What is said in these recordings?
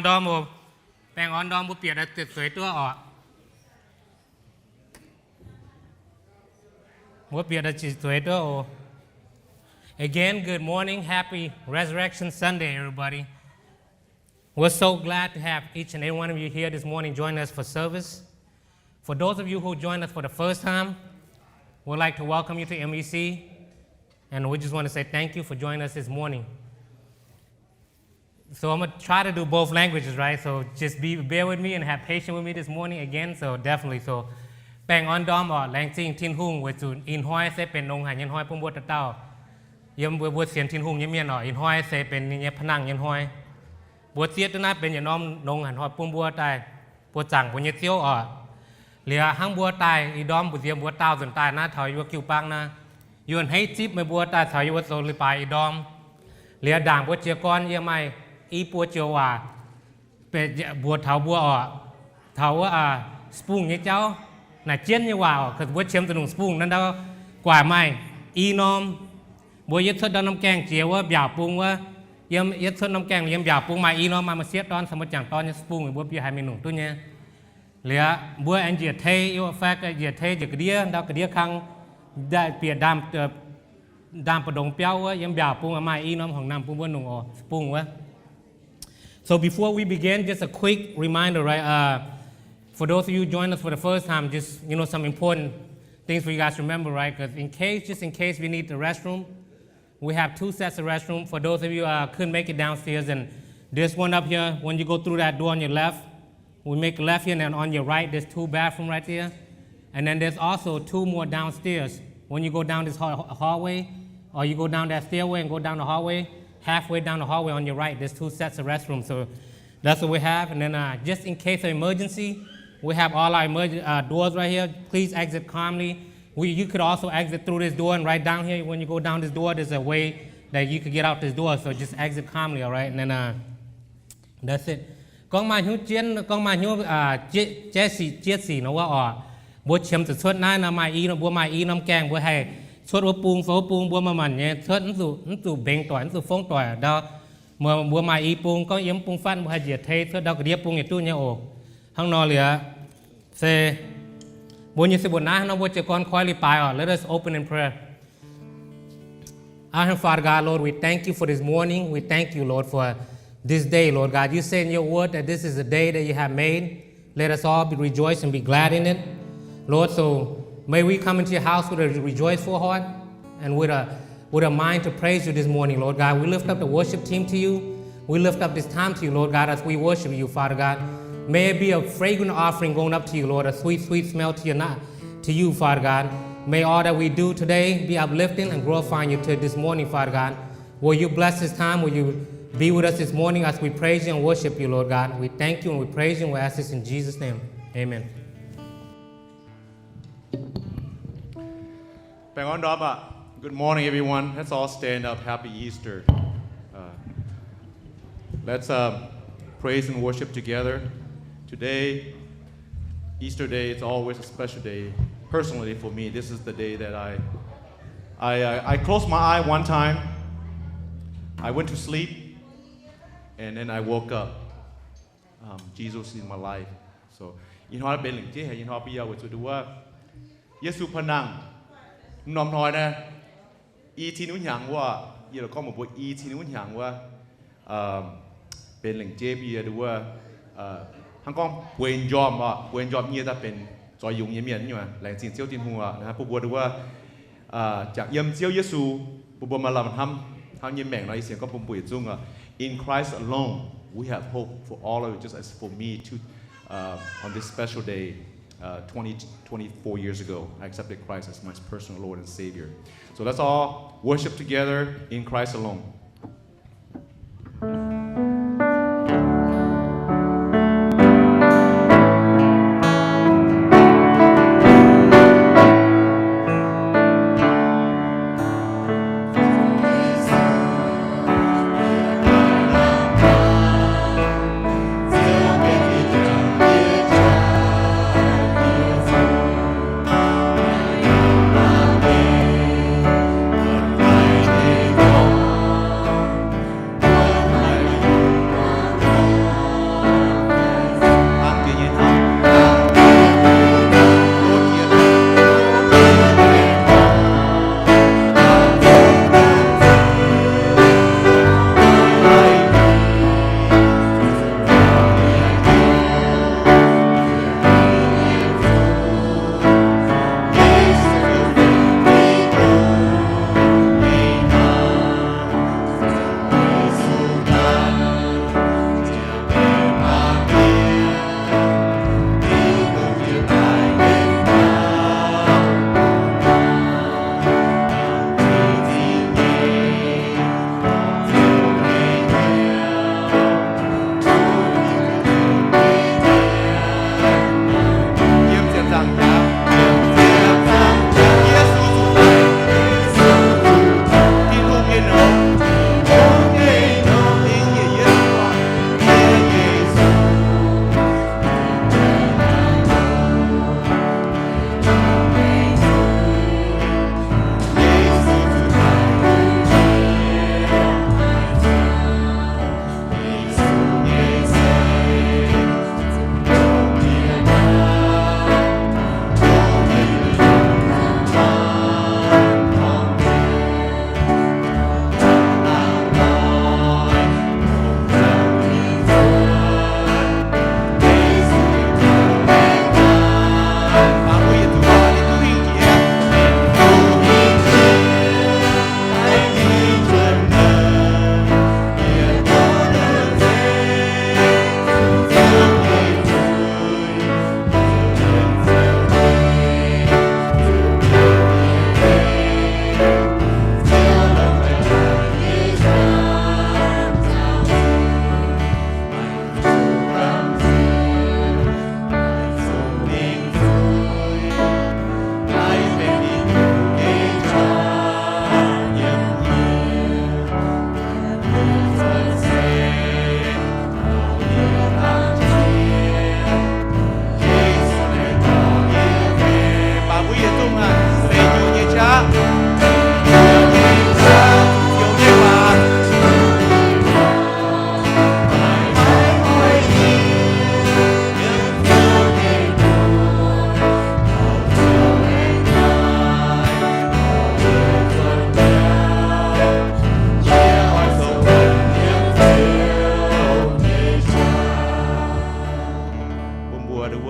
đom một bèn on đom một biệt là tuyệt vời tua ọ một biệt là tuyệt vời tua ọ. Again, good morning, happy Resurrection Sunday, everybody. We're so glad to have each and every one of you here this morning join us for service. For those of you who joined us for the first time, we'd like to welcome you to MEC, and we just want to say thank you for joining us this morning. So I'm going to try to do both languages, right? So just bear with me and have patience with me this morning again. So definitely. So, Bang on dom or lang ting tin hung with to in hoi se pen nong han yen hoi pum bot tao. Yem bot sien tin hung yem yen or in hoi se pen yen panang yen hoi. Bot siet na pen yen nom nong han hoi pum bot tai. Bot chang bot yet tio or. Lia hang bot tai I dom bot yem bot tao zon tai na thao yu kiu pang na. Yun hei chip me bot tai thao yu so li pai I dom. Lia dang bot chia kon yem mai. I bua chiều hòa về bua tháo bua ở tháo spoon như cháu là chiên như hòa ở bua chiếm từ đồng spoon nên đâu quả mày I nom bua yết xuất đón nông keng chiều á bẻo pung á yếm yết xuất nông keng yếm bẻo pung mày I nom mà xiết đón xong một chẳng to như spoon bua bia 20 nụ tôi nhé lẽ bua anh diệt thế yêu phát diệt thế diệt cái đĩa đâu cái đĩa khăng đại bịa đam đam bờ đồng béo á yếm bẻo pung mày I nom hàng năm pung bua nụ ở spoon á. So before we begin, just a quick reminder, right? For those of you joining us for the first time, just some important things for you guys to remember, right? Because just in case we need the restroom, we have 2 sets of restroom. For those of you couldn't make it downstairs, and there's one up here. When you go through that door on your left, we make a left here, and then on your right, there's 2 bathrooms right there, and then there's also 2 more downstairs. When you go down this hallway, or you go down that stairway and go down the hallway. Halfway down the hallway on your right, there's 2 sets of restrooms. So that's what we have. And then just in case of emergency, we have all our doors right here. Please exit calmly. You could also exit through this door and right down here. When you go down this door, there's a way that you could get out this door. So just exit calmly, all right? And then that's it. Con mà hiếu chết xì nó quá bố chém từ suốt nay là mai nó bố mai nó keng bố hay suốt bố pung bố mà mình nhé suốt nó tụ bền tỏi nó tụ phong tỏi đó mà bố mai pung có yếm pung phan bố hay diệt thế suốt đó cái đĩa pung như tu nhé hăng nọ lìa se bố như se bố ná nó bố chỉ con khoai li pai let us open in prayer. Our Father God, Lord, we thank you for this morning. We thank you, Lord, for this day, Lord God. You say in your word that this is a day that you have made. Let us all rejoice and be glad in it, Lord. So may we come into your house with a rejoiceful heart and with a mind to praise you this morning, Lord God. We lift up the worship team to you. We lift up this time to you, Lord God, as we worship you, Father God. May it be a fragrant offering going up to you, Lord, a sweet, sweet smell to you, Father God. May all that we do today be uplifting and glorifying you to this morning, Father God. Will you bless this time? Will you be with us this morning as we praise you and worship you, Lord God? We thank you and we praise you and we ask this in Jesus' name. Amen. Good morning, everyone. Let's all stand up. Happy Easter. Let's praise and worship together. Today, Easter Day, it's always a special day. Personally, for me, this is the day that I closed my eye one time. I went to sleep, and then I woke up. Jesus in my life. So, I've been like, to do what? Yesu Panang. Nom nói nè, ý thì núi nhàng quá, giờ có một buổi ý thì núi nhàng quá, bên lệnh chế bia đúng không? Hàng con quên job như ta bên cho dùng như miền như mà lệnh xin siêu tin hùng à, phụ bùa đúng không?จากyếm siêu Giêsu, phụ bùa mà làm ham như mèn nói xiên có bùn bụi dung à. In Christ alone, we have hope for all of you, just as for me too, on this special day. 24 years ago, I accepted Christ as my personal Lord and Savior. So let's all worship together in Christ alone.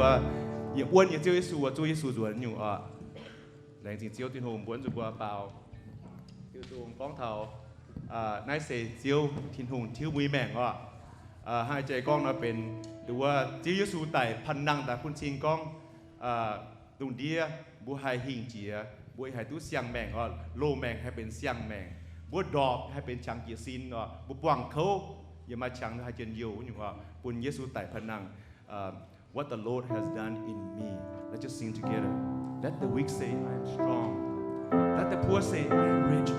啊，也温也就耶稣啊，主耶稣主人有啊，两件招天红本就过包，叫做光头啊，乃是招天红挑มือแม่งอ่ะให้ใจกล้องนะเป็นดูว่าจียสูไต่พันนังแต่คุณชิงกล้องตรงเดียบัวไฮหิงเจียบัวไฮตู้เสียงแมงโลแมงให้เป็นเสียงแมงบัวดอกให้เป็นชังเกียซินบัวปวังเขาอย่ามาชังให้เจนโยอยู่ว่าปุ่นเยซูไต่พันนัง What the Lord has done in me let's just sing together Let the weak say I am strong Let the poor say I am rich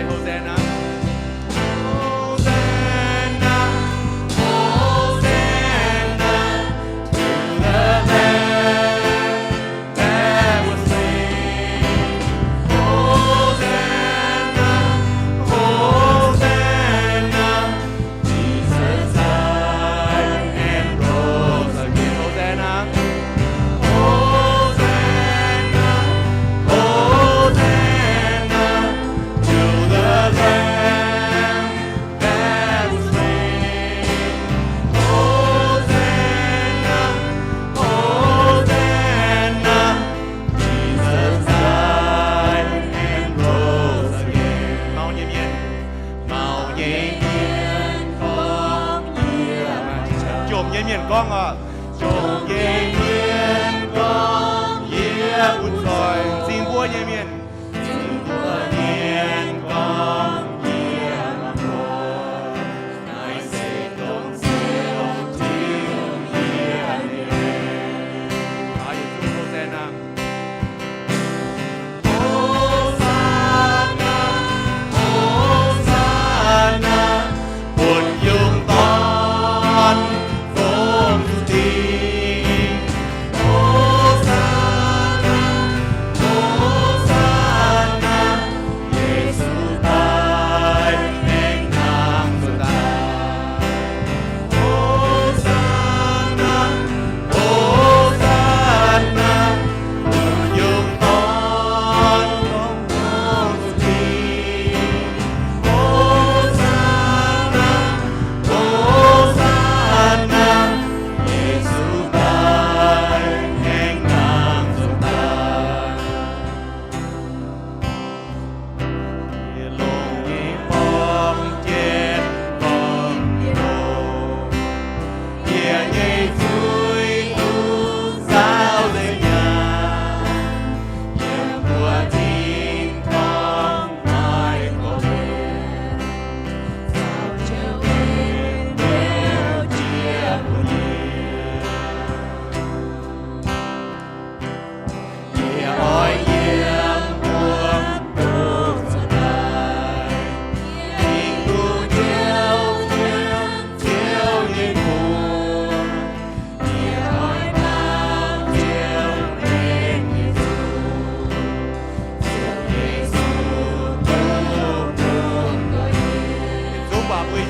Hosanna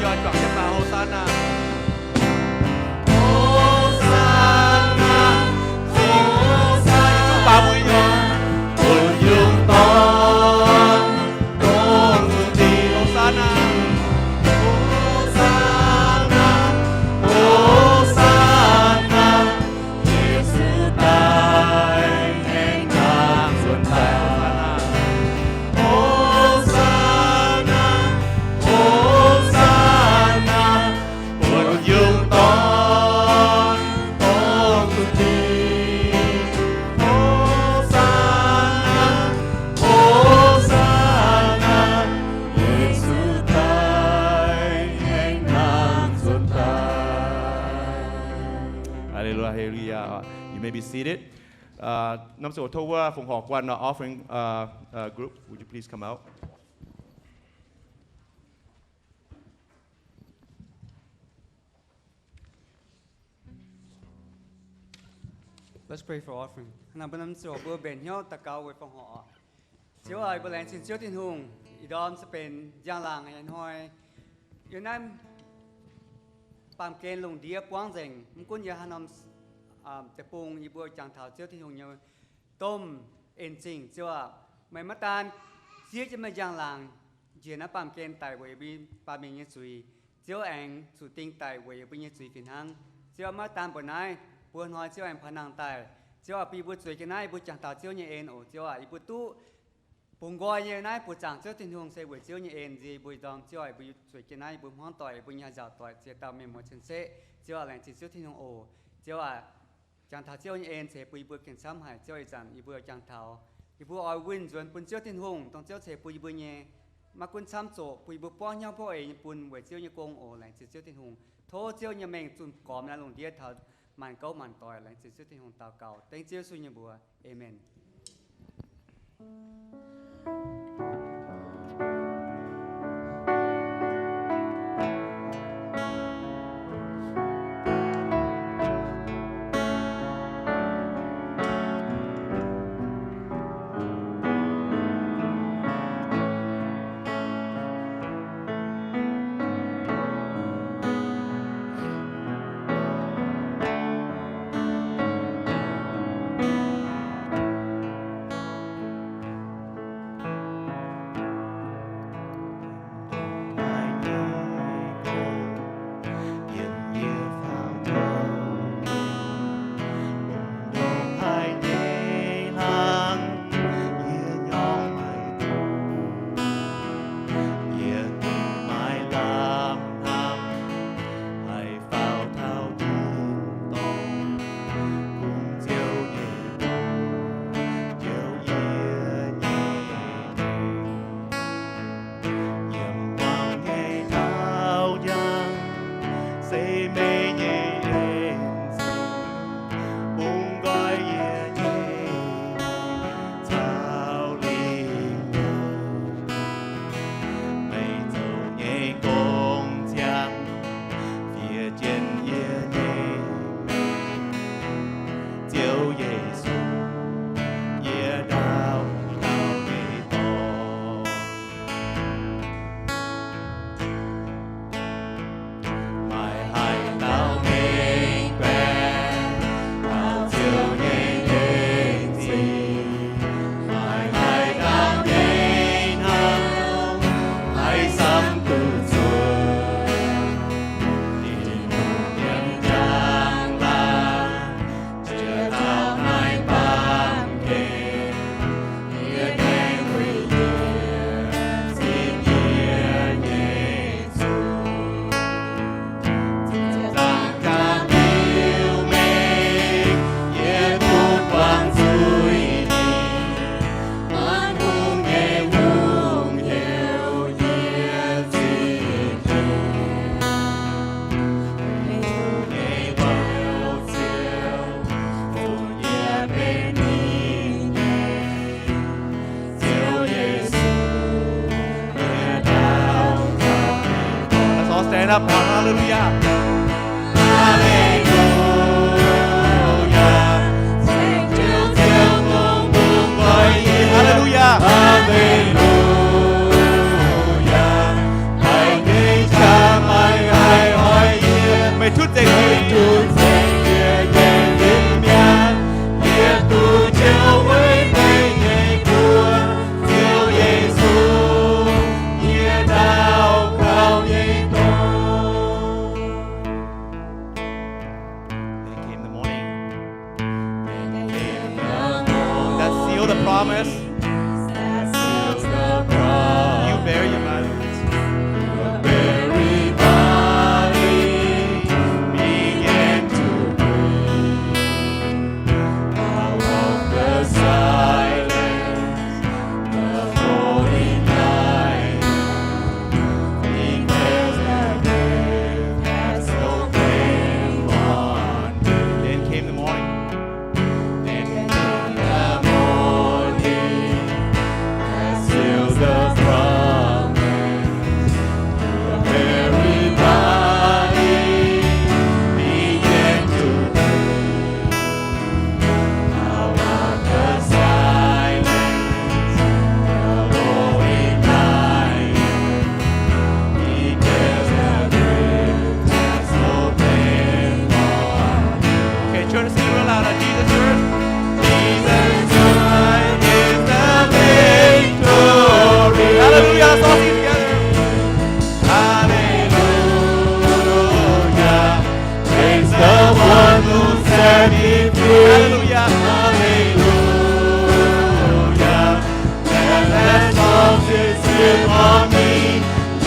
cho anh chọn tiếp vào Hosanna. Ba mươi nhon buồn dương ton con đi Hosanna. Hosanna Hosanna Giêsu tại hẹn nam xuân tại Hosanna Hosanna buồn dương ton con đi. Hallelujah. You may be seated. Năm số thâu phụng họ quan offering group, would you please come out? Let's pray for offering. Nam bên năm số bữa bền nhau ta cao với phong họ. Chiếu ai bữa lén xin chiếu thiên hùng, ý đom sẽเป็นgiang làng anh hoi. Yêu nam pam kên lùng đĩa quang dành, muốn quân nhà Hà Namแต่ปรุงอีบัวจางเท้าเจ้าที่หงยังต้มเอ็นซิงเจ้าไม่มาตานเสียจะมาจางลางเจียนะปามเกนไตเวยบีปามเงี้ยสุยเจ้าแองสุติงไตเวยบีเงี้ยสุยฟินหังเจ้ามาตานปนายปวนหอยเจ้าแองพนังไตเจ้าปีบุตรสวยกันนายบุตรจางเท้าเจ้าเนี่ยเอ็นโอเจ้าอีบุตรตู้ปงกอยเนี่ยนายบุตรจางเจ้าที่หงเสวยเจ้าเนี่ยเอ็นจีบุตรดอมเจ้าบุตรสวยกันนายบุตรห้องต่อยบุตรยาจ่าต่อยเจ้าตามเมมโมเชนเซ่เจ้าแหล่งจิตเจ้าที่หงโอเจ้าจางเท้าเจ้าเอ็นเสปุยเบือเก่งซ้ำหายเจ้าไอจันอีเบือจางเท้าอีเบือออยวินส่วนปุ่นเจ้าทิ้งหงต้องเจ้าเสปุยเบือเย่มากุนซ้ำโจปุยเบือป้อนย่างพ่อเอ๋ยปุ่นเวเจ้าเยกงโอแหล่งเจ้าทิ้งหงโทษเจ้าเยแมงจุนกอมนะลงเดียเท้ามันเก้ามันต่อยแหล่งเจ้าทิ้งหงตาเก่าเต็งเจ้าสุญญบัวเอเมน stand up. Hallelujah. Hallelujah. promise. You bear your bodies. Began to out of the silence, the holy night, declares that death has no claim on me. Then came the morning. Then came the morning that seals the promise. The very body began to break out of the silence, the holy night. Declares that death has no claim on me. Okay, church, sing it real loud. Jesus, church. Jesus Christ is the victory. Hallelujah. Let's all sing together. Hallelujah. Praise the one who set me free. Hallelujah. Hallelujah. Death has lost its grip on me.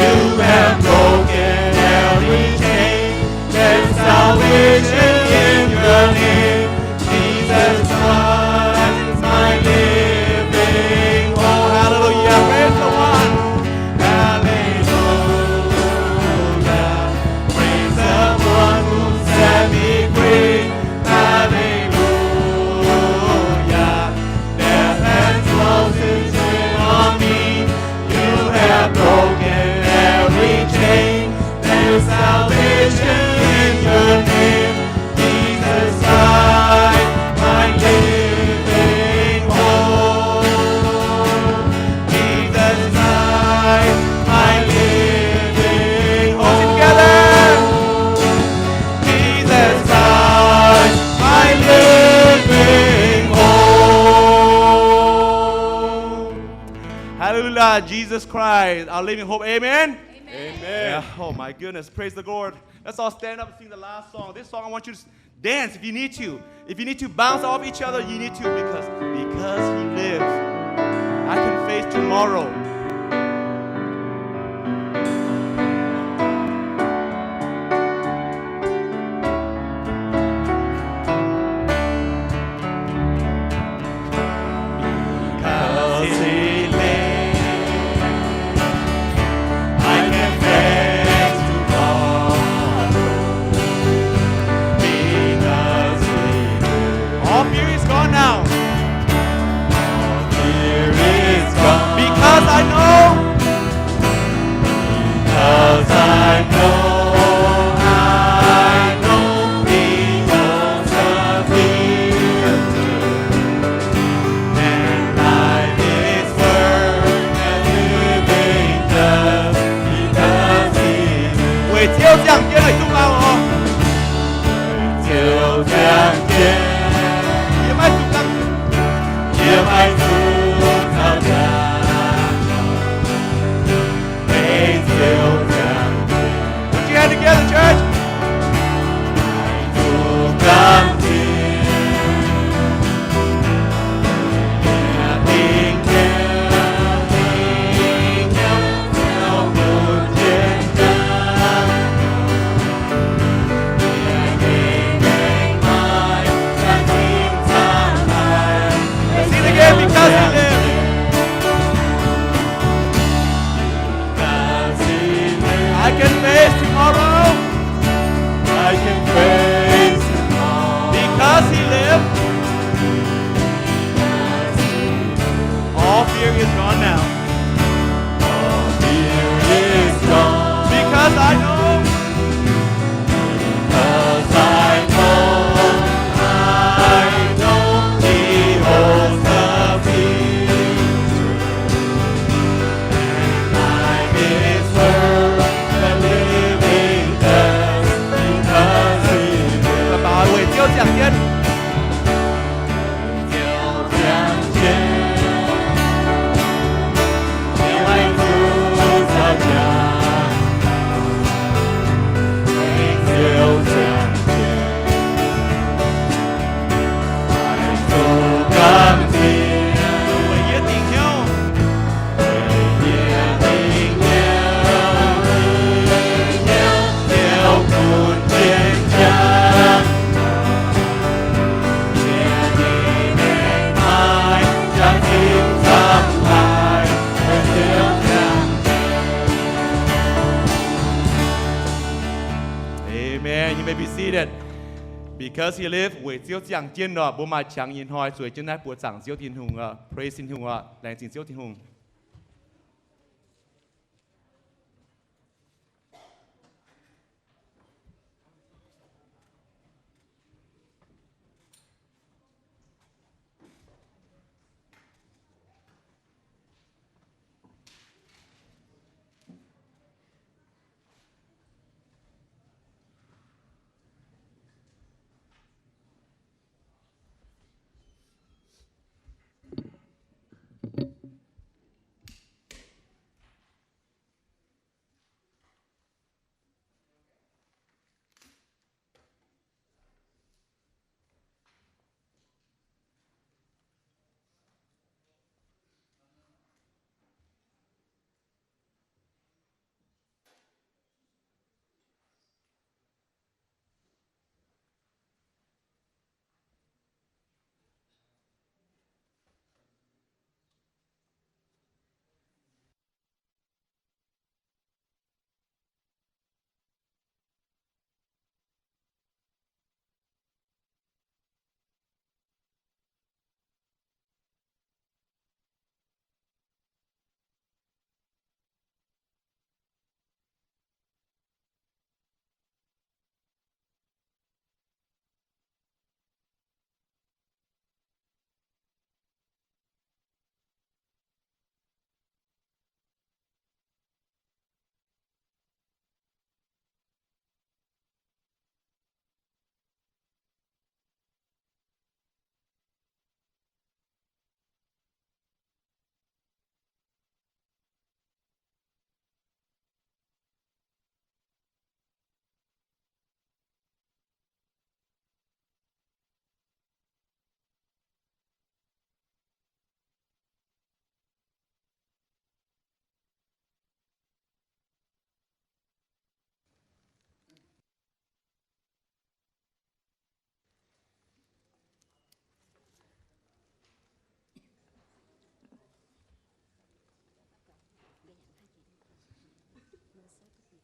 You have broken every chain. There's salvation in your name. Jesus Christ, my living hope. Hallelujah. Praise the one. Hallelujah. Praise the one who set me free. Hallelujah. Death has lost its grip on me. You have broken every chain. There's salvation in your name. Jesus Christ, my living hope. Jesus Christ, my living hope. Sing together. Jesus Christ, my living hope. Hallelujah, Jesus Christ, our living hope. Amen. Amen. Yeah. Oh my goodness, praise the Lord. Let's all stand up and sing the last song. This song I want you to dance if you need to. If you need to bounce off each other, you need to because He lives. I can face tomorrow. Because He lives, I can face tomorrow. Because He lives. All fear is gone now. All fear is gone. Because I know. Because I know. Because of Jesus. And life is worth living just because He lives. 为救降天来中来我。为救降天，也卖主张，也卖主张家。为救降天。Put your hand together, church. 主张天。明天，明天，脚步简单。Sing it again because Amen. You may be seated. Because he lived, với chiếu chẳng chiến nọ, bố mà chẳng nhìn hỏi, rồi chân nát bùa chẳng chiếu thiên hùng ạ. Praise thiên hùng ạ, lành chính chiếu thiên hùng. Hãy subscribe cho kênh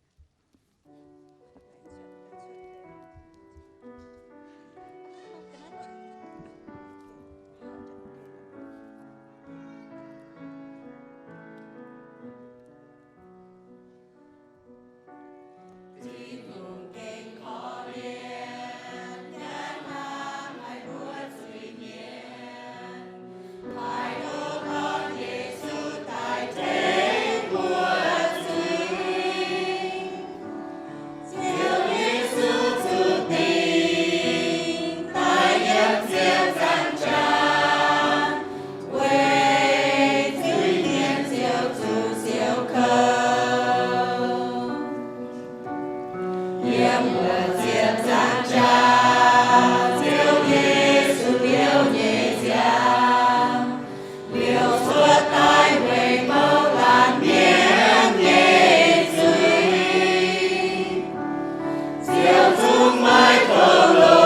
Ghiền Mì Gõ để không bỏ lỡ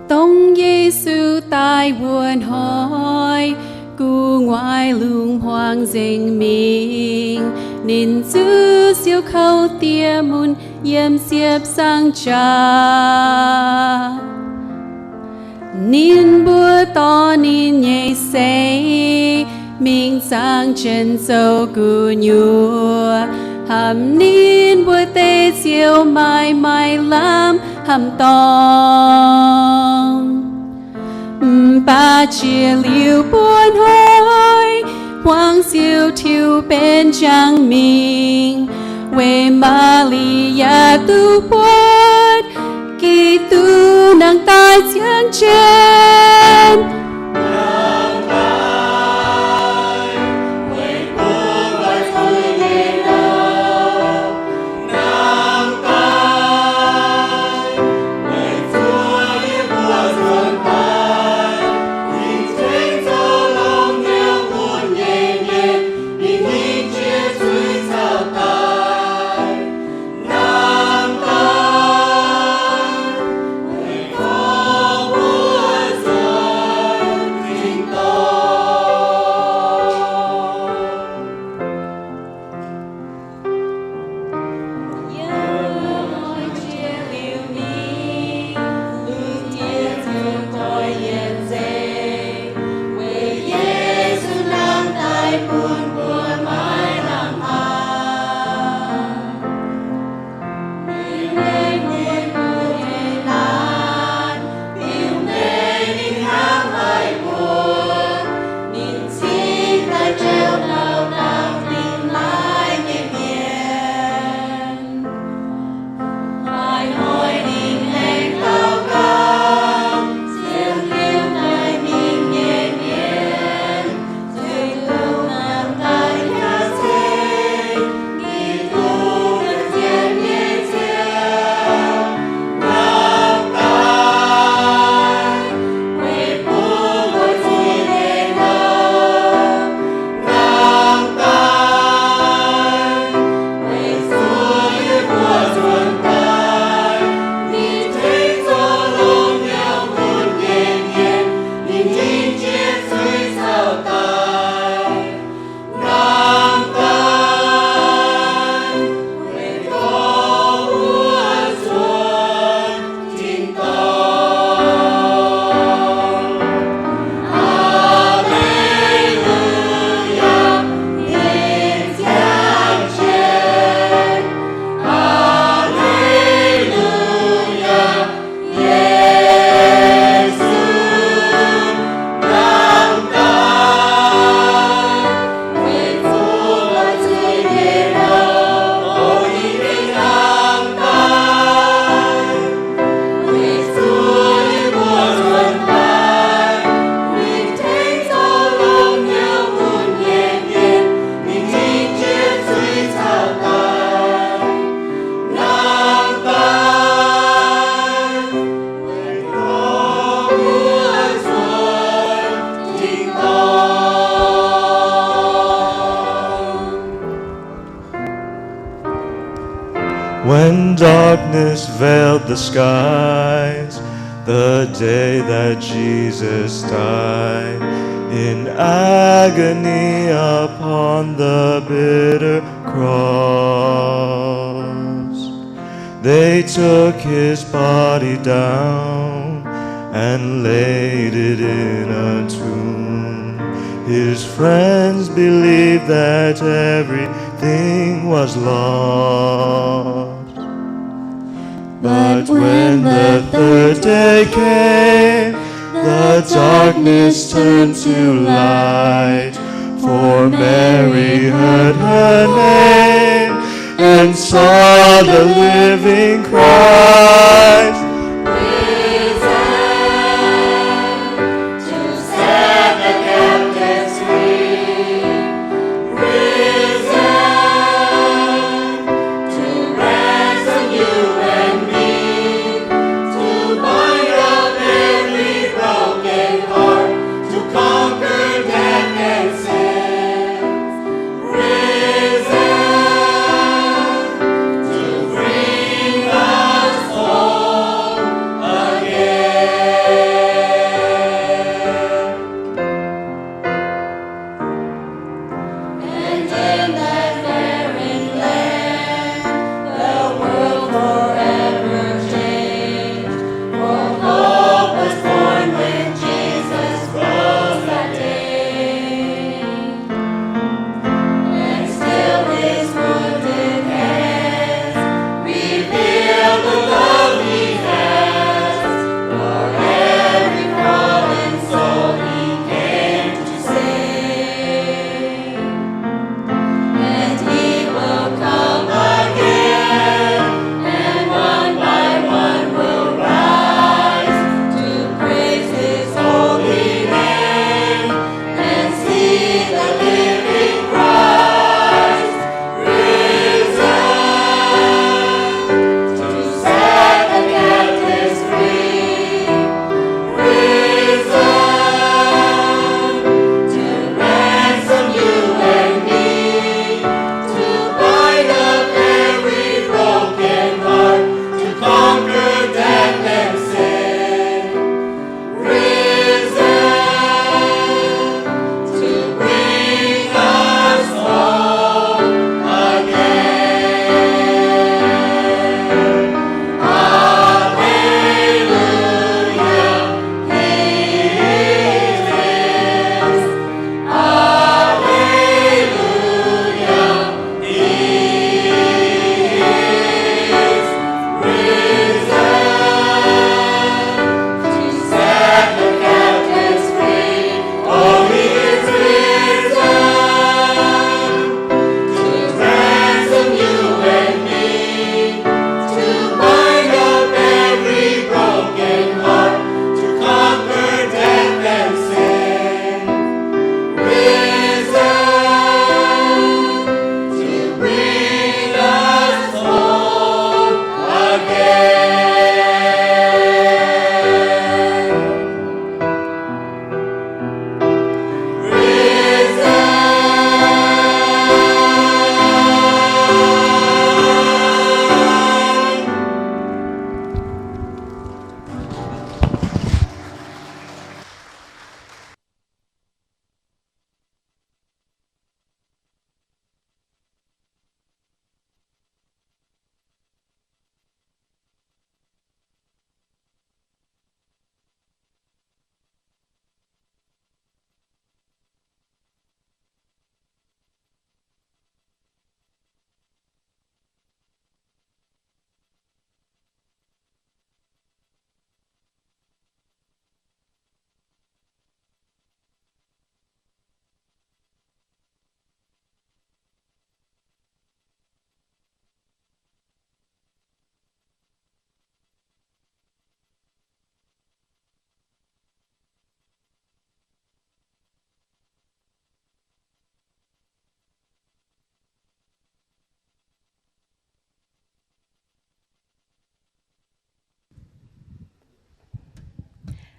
Tông Giêsu tai buồn hỏi Cú ngoại lung hoang dình mình Nên giữ siêu khâu tia mùn Yếm xiếp sang cha Nên bùa to nên nhảy say Mình sang chân sâu cú nhua Hàm nên bùa tê siêu mai mai lắm hàm tông Ba chia liu buồn hỏi Hoang siêu thiêu bên trang mình Quê Maria tu bốt Kỳ tu nàng tai tiếng trên When darkness veiled the skies, the day that Jesus died, in agony upon the bitter cross, they took his body down and laid it in a tomb. His friends believed that everything was lost. But when the third day came, the darkness turned to light. For Mary heard her name and saw the living Christ. Risen to bring us home.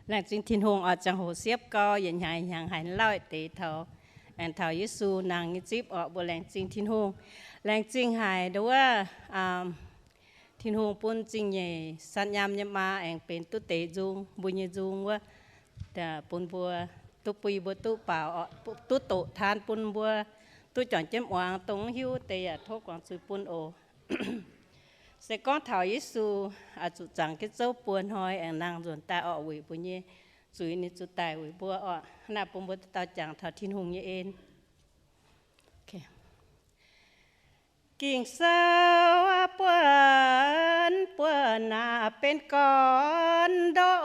Làng chính thiên hùng ở trong hồ xếp co hiện hàng hành lợi tế thầu anh thầu Giêsu nàng chip ở bộ làng chính thiên hùng làng chính hải đó thiên hùng pun chính nhẹ san nham nhâm ma anhเป็นตุเตจุงบุญจุงว่าแต่ปนบัวตุปุยบัวตุเปล่าตุโตทานปนบัวตุจ่อนเจ้มวางตรงหิวเตยทบกวางสุปนโอ sẽ có thảo Giêsu à chủ chẳng cái dấu buồn hỏi anh nàng dồn ta ở quỷ bùi nhé suy nên chủ tài quỷ bùa ở na bùn bùa tao chẳng thảo thiên hùng như em okay. Kinh sao buồn na bên con đó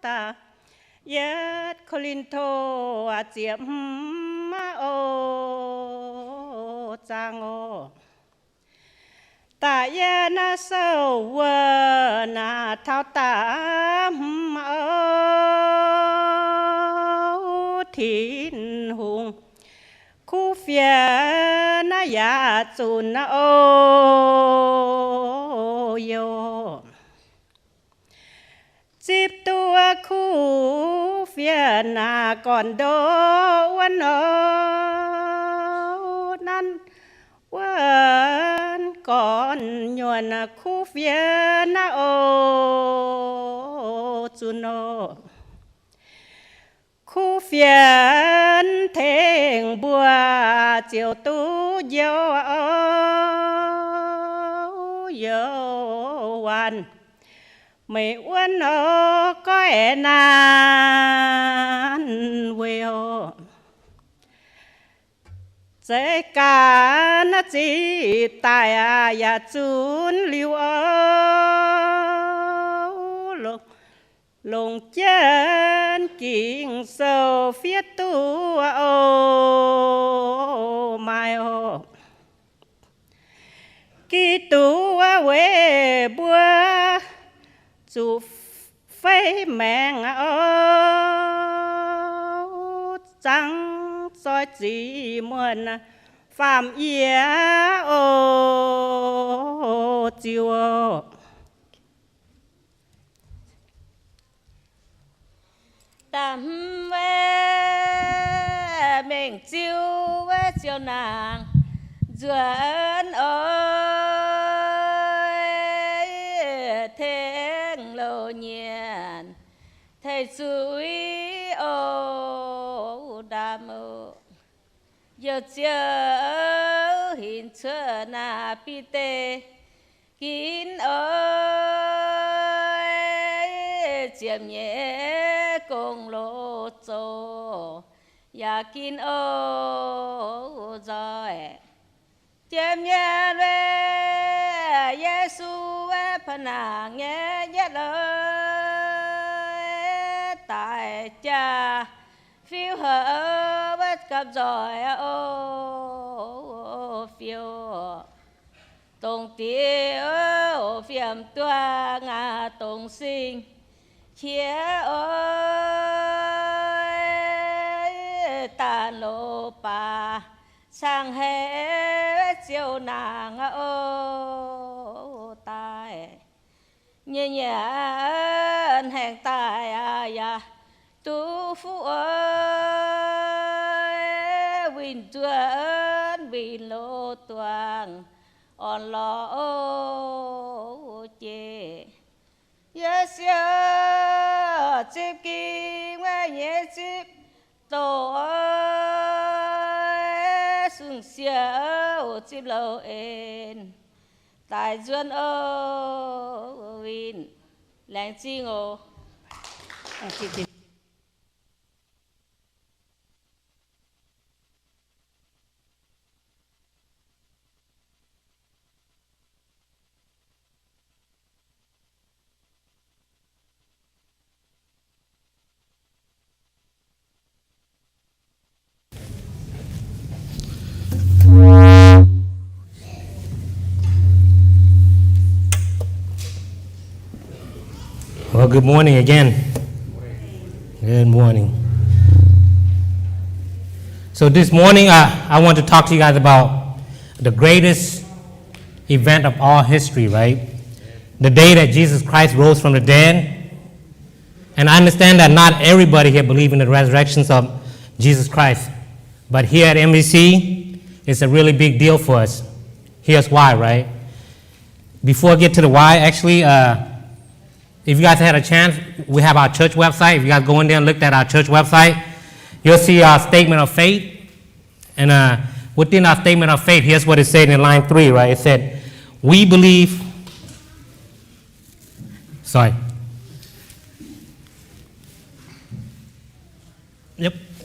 ta yết Corinto à chiếm ô trang ô ta ya na sâu vơ na thao ta mơ thiên hùng khu phía na ya chun na ô yo chip tua khu phía na còn đôวันnanวันก่อนยวนคู่เฟียนาโอจุนโอคู่เฟียนเทงบัวเจียวตู้เยโยวันไม่อ้วนโอก็แอนานเวโอใจการจีตายอย่าจุนลิวลงเจนกิ่งโซเฟียตัวโอไม่โอกี่ตัวเวบัวจูไฟแมงโอจังsoi chỉ muôn phạm ia ô chiều tạm về mình chiều về chiều nàng duyên ơi thiên lộ nhiên thầy suy ô đam ô giờ chờ hiện chưa na pi tê kín ơi chiêm nhẹ cùng lô châu ya kín ô rồi chiêm nhẹ về Giêsu về phần nàng nhẹ nhất ơi tại cha phiêu hở bất cập giỏi ô phiêu tông tiêu phiềm tua ngà tông sinh chia ơi tàn lộ bà sang hết chiều nàng ô tai nhẹ nhẹ hẹn tai à tu phu ơi vinh tuấn vinh lô toàn on lo ô chê yes chip kim nhẹ chip tổ sung xiao chip lâu en tại duyên ô vinh làng chi ngô Well, good morning again. Good morning. So this morning, I want to talk to you guys about the greatest event of all history, right? the day that Jesus Christ rose from the dead. And I understand that not everybody here believes in the resurrections of Jesus Christ. But here at MBC, it's a really big deal for us. Here's why, right? Before I get to the why, actually, if you guys had a chance, we have our church website. If you guys go in there and look at our church website, you'll see our statement of faith. And within our statement of faith, here's what it said in line 3, right? It said, we believe,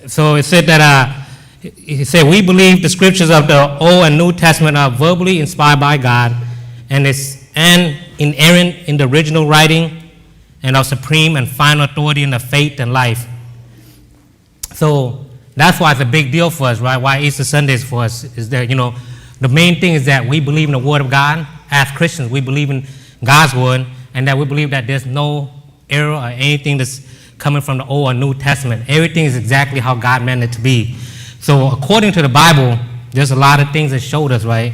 So it said that, we believe the scriptures of the Old and New Testament are verbally inspired by God and inerrant in the original writing and of supreme and final authority in the faith and life. So that's why it's a big deal for us, right? Why Easter Sunday is for us is that, the main thing is that we believe in the Word of God. As Christians, we believe in God's Word, and that we believe that there's no error or anything that's coming from the Old or New Testament. Everything is exactly how God meant it to be. So according to the Bible, there's a lot of things that showed us, right,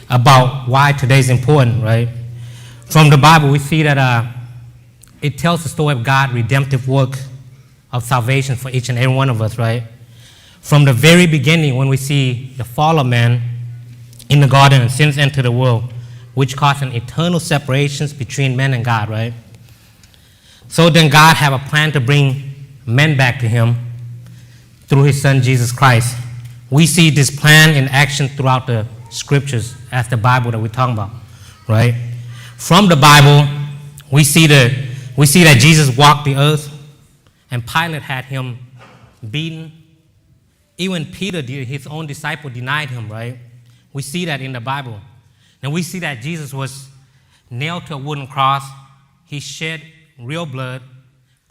about why today is important, right? From the Bible, we see that it tells the story of God's redemptive work of salvation for each and every one of us, right? From the very beginning, when we see the fall of man in the garden and sins entered the world, which caused an eternal separation between man and God, right? So then God had a plan to bring men back to him through his son, Jesus Christ. We see this plan in action throughout the scriptures as the Bible that we're talking about, right? From the Bible, we see that Jesus walked the earth and Pilate had him beaten. Even Peter, his own disciple, denied him, right? We see that in the Bible. And we see that Jesus was nailed to a wooden cross. He shed real blood,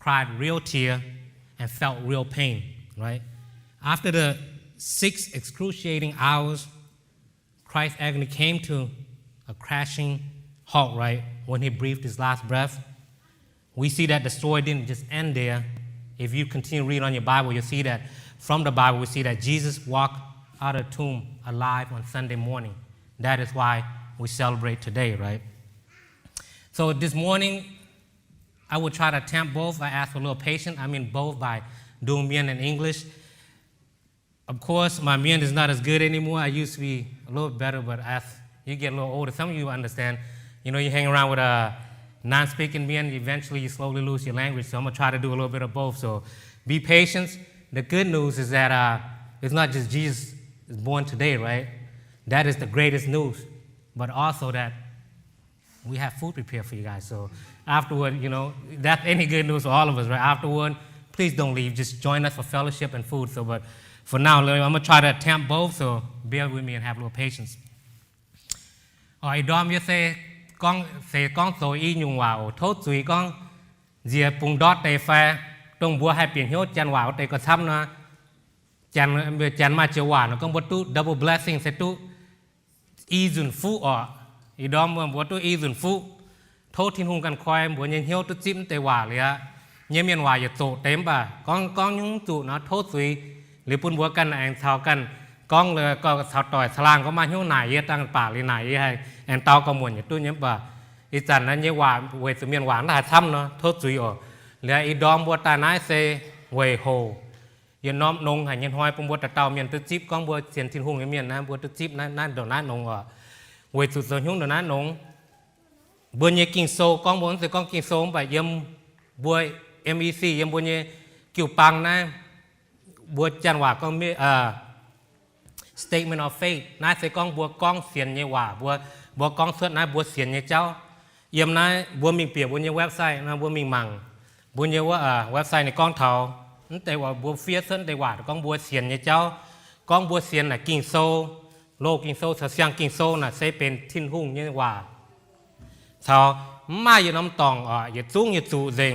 cried real tear, and felt real pain, right? After the 6 excruciating hours, Christ's agony came to a crashing halt, right, when he breathed his last breath. We see that the story didn't just end there. If you continue to read on your Bible, you'll see that from the Bible, we see that Jesus walked out of the tomb alive on Sunday morning. That is why we celebrate today, right? So this morning, I will try to attempt both. I ask for a little patience. I mean both by doing Mien in English. Of course, my Mien is not as good anymore. I used to be a little better, but as you get a little older, some of you understand, you hang around with a non-speaking Mien, eventually you slowly lose your language. So I'm going to try to do a little bit of both. So be patient. The good news is that it's not just Jesus is born today, right? That is the greatest news. But also that we have food prepared for you guys. So afterward, that's any good news for all of us, right? Afterward, please don't leave. Just join us for fellowship and food. So, but for now, I'm going to try to attempt both. So bear with me and have a little patience. I dom you say con so y nhung vào thốt suy con dìa pung đót tề phe trong bùa hai biển hiếu chăn vào tề có thăm nó chăn mà chiều vào nó con bút tu double blessing sẽ tu y dùn phú ở y đom mà bút tu y dùn phú thốt thiên hùngกันkhoai bùa nhân hiếu tu chim tề vàoเลยอะnhớ miền vào giờ tổ tém bà con nhung tụ nó thốt suyหรือปุ่นบัวกันแองเท้ากันกล้องเลยก็สาวต่อยสลางก็มาหิ้วไหนตั้งป่าเลยไหนให้แอนเต้าก็มวนอยู่ตู้นี้ป่ะอีจันนั้นยี่หวานเวสเมียนหวานได้ทำเนาะทดจุยอ๋อเหลืออีดอมบัวตาไนเซเวโฮยันน้อมนงให้ยันห้อยปุ่นบัวตะเต้าเมียนตุ๊จิ๊บกล้องบัวเสียนทิ้งหุ่งเมียนนะบัวตุ๊จิ๊บนั่นดอกนั่นนงอ๋อเวสุดส่วนหิ้วดอกนั่นนงบัวเนี่ยกิ่งโซกล้องบัวนั่นคือกล้องกิ่งโซไปยำบัว MEC ยำบัวเนี่ยกิ่วปังนะบัวจันหวาก็มีstatement of faith นายเสกองบัวกองเสียนเยว่าบัวกองเสื้อนายบัวเสียนเยเจ้าเยี่ยมนายบัวมิงเปียบัวเยเว็บไซต์นะบัวมิงมังบัวเยว่าเว็บไซต์ในกองเทานั่นแต่ว่าบัวเฟียสเส้นแต่ว่ากองบัวเสียนเยเจ้ากองบัวเสียนน่ะกิ่งโซโลกิ่งโซเสียงกิ่งโซน่ะเซเป็นทิ้นหุ่งเยว่าเทาไม่ยืนน้ำตองยืดซุ้งยืดจู่เร่ง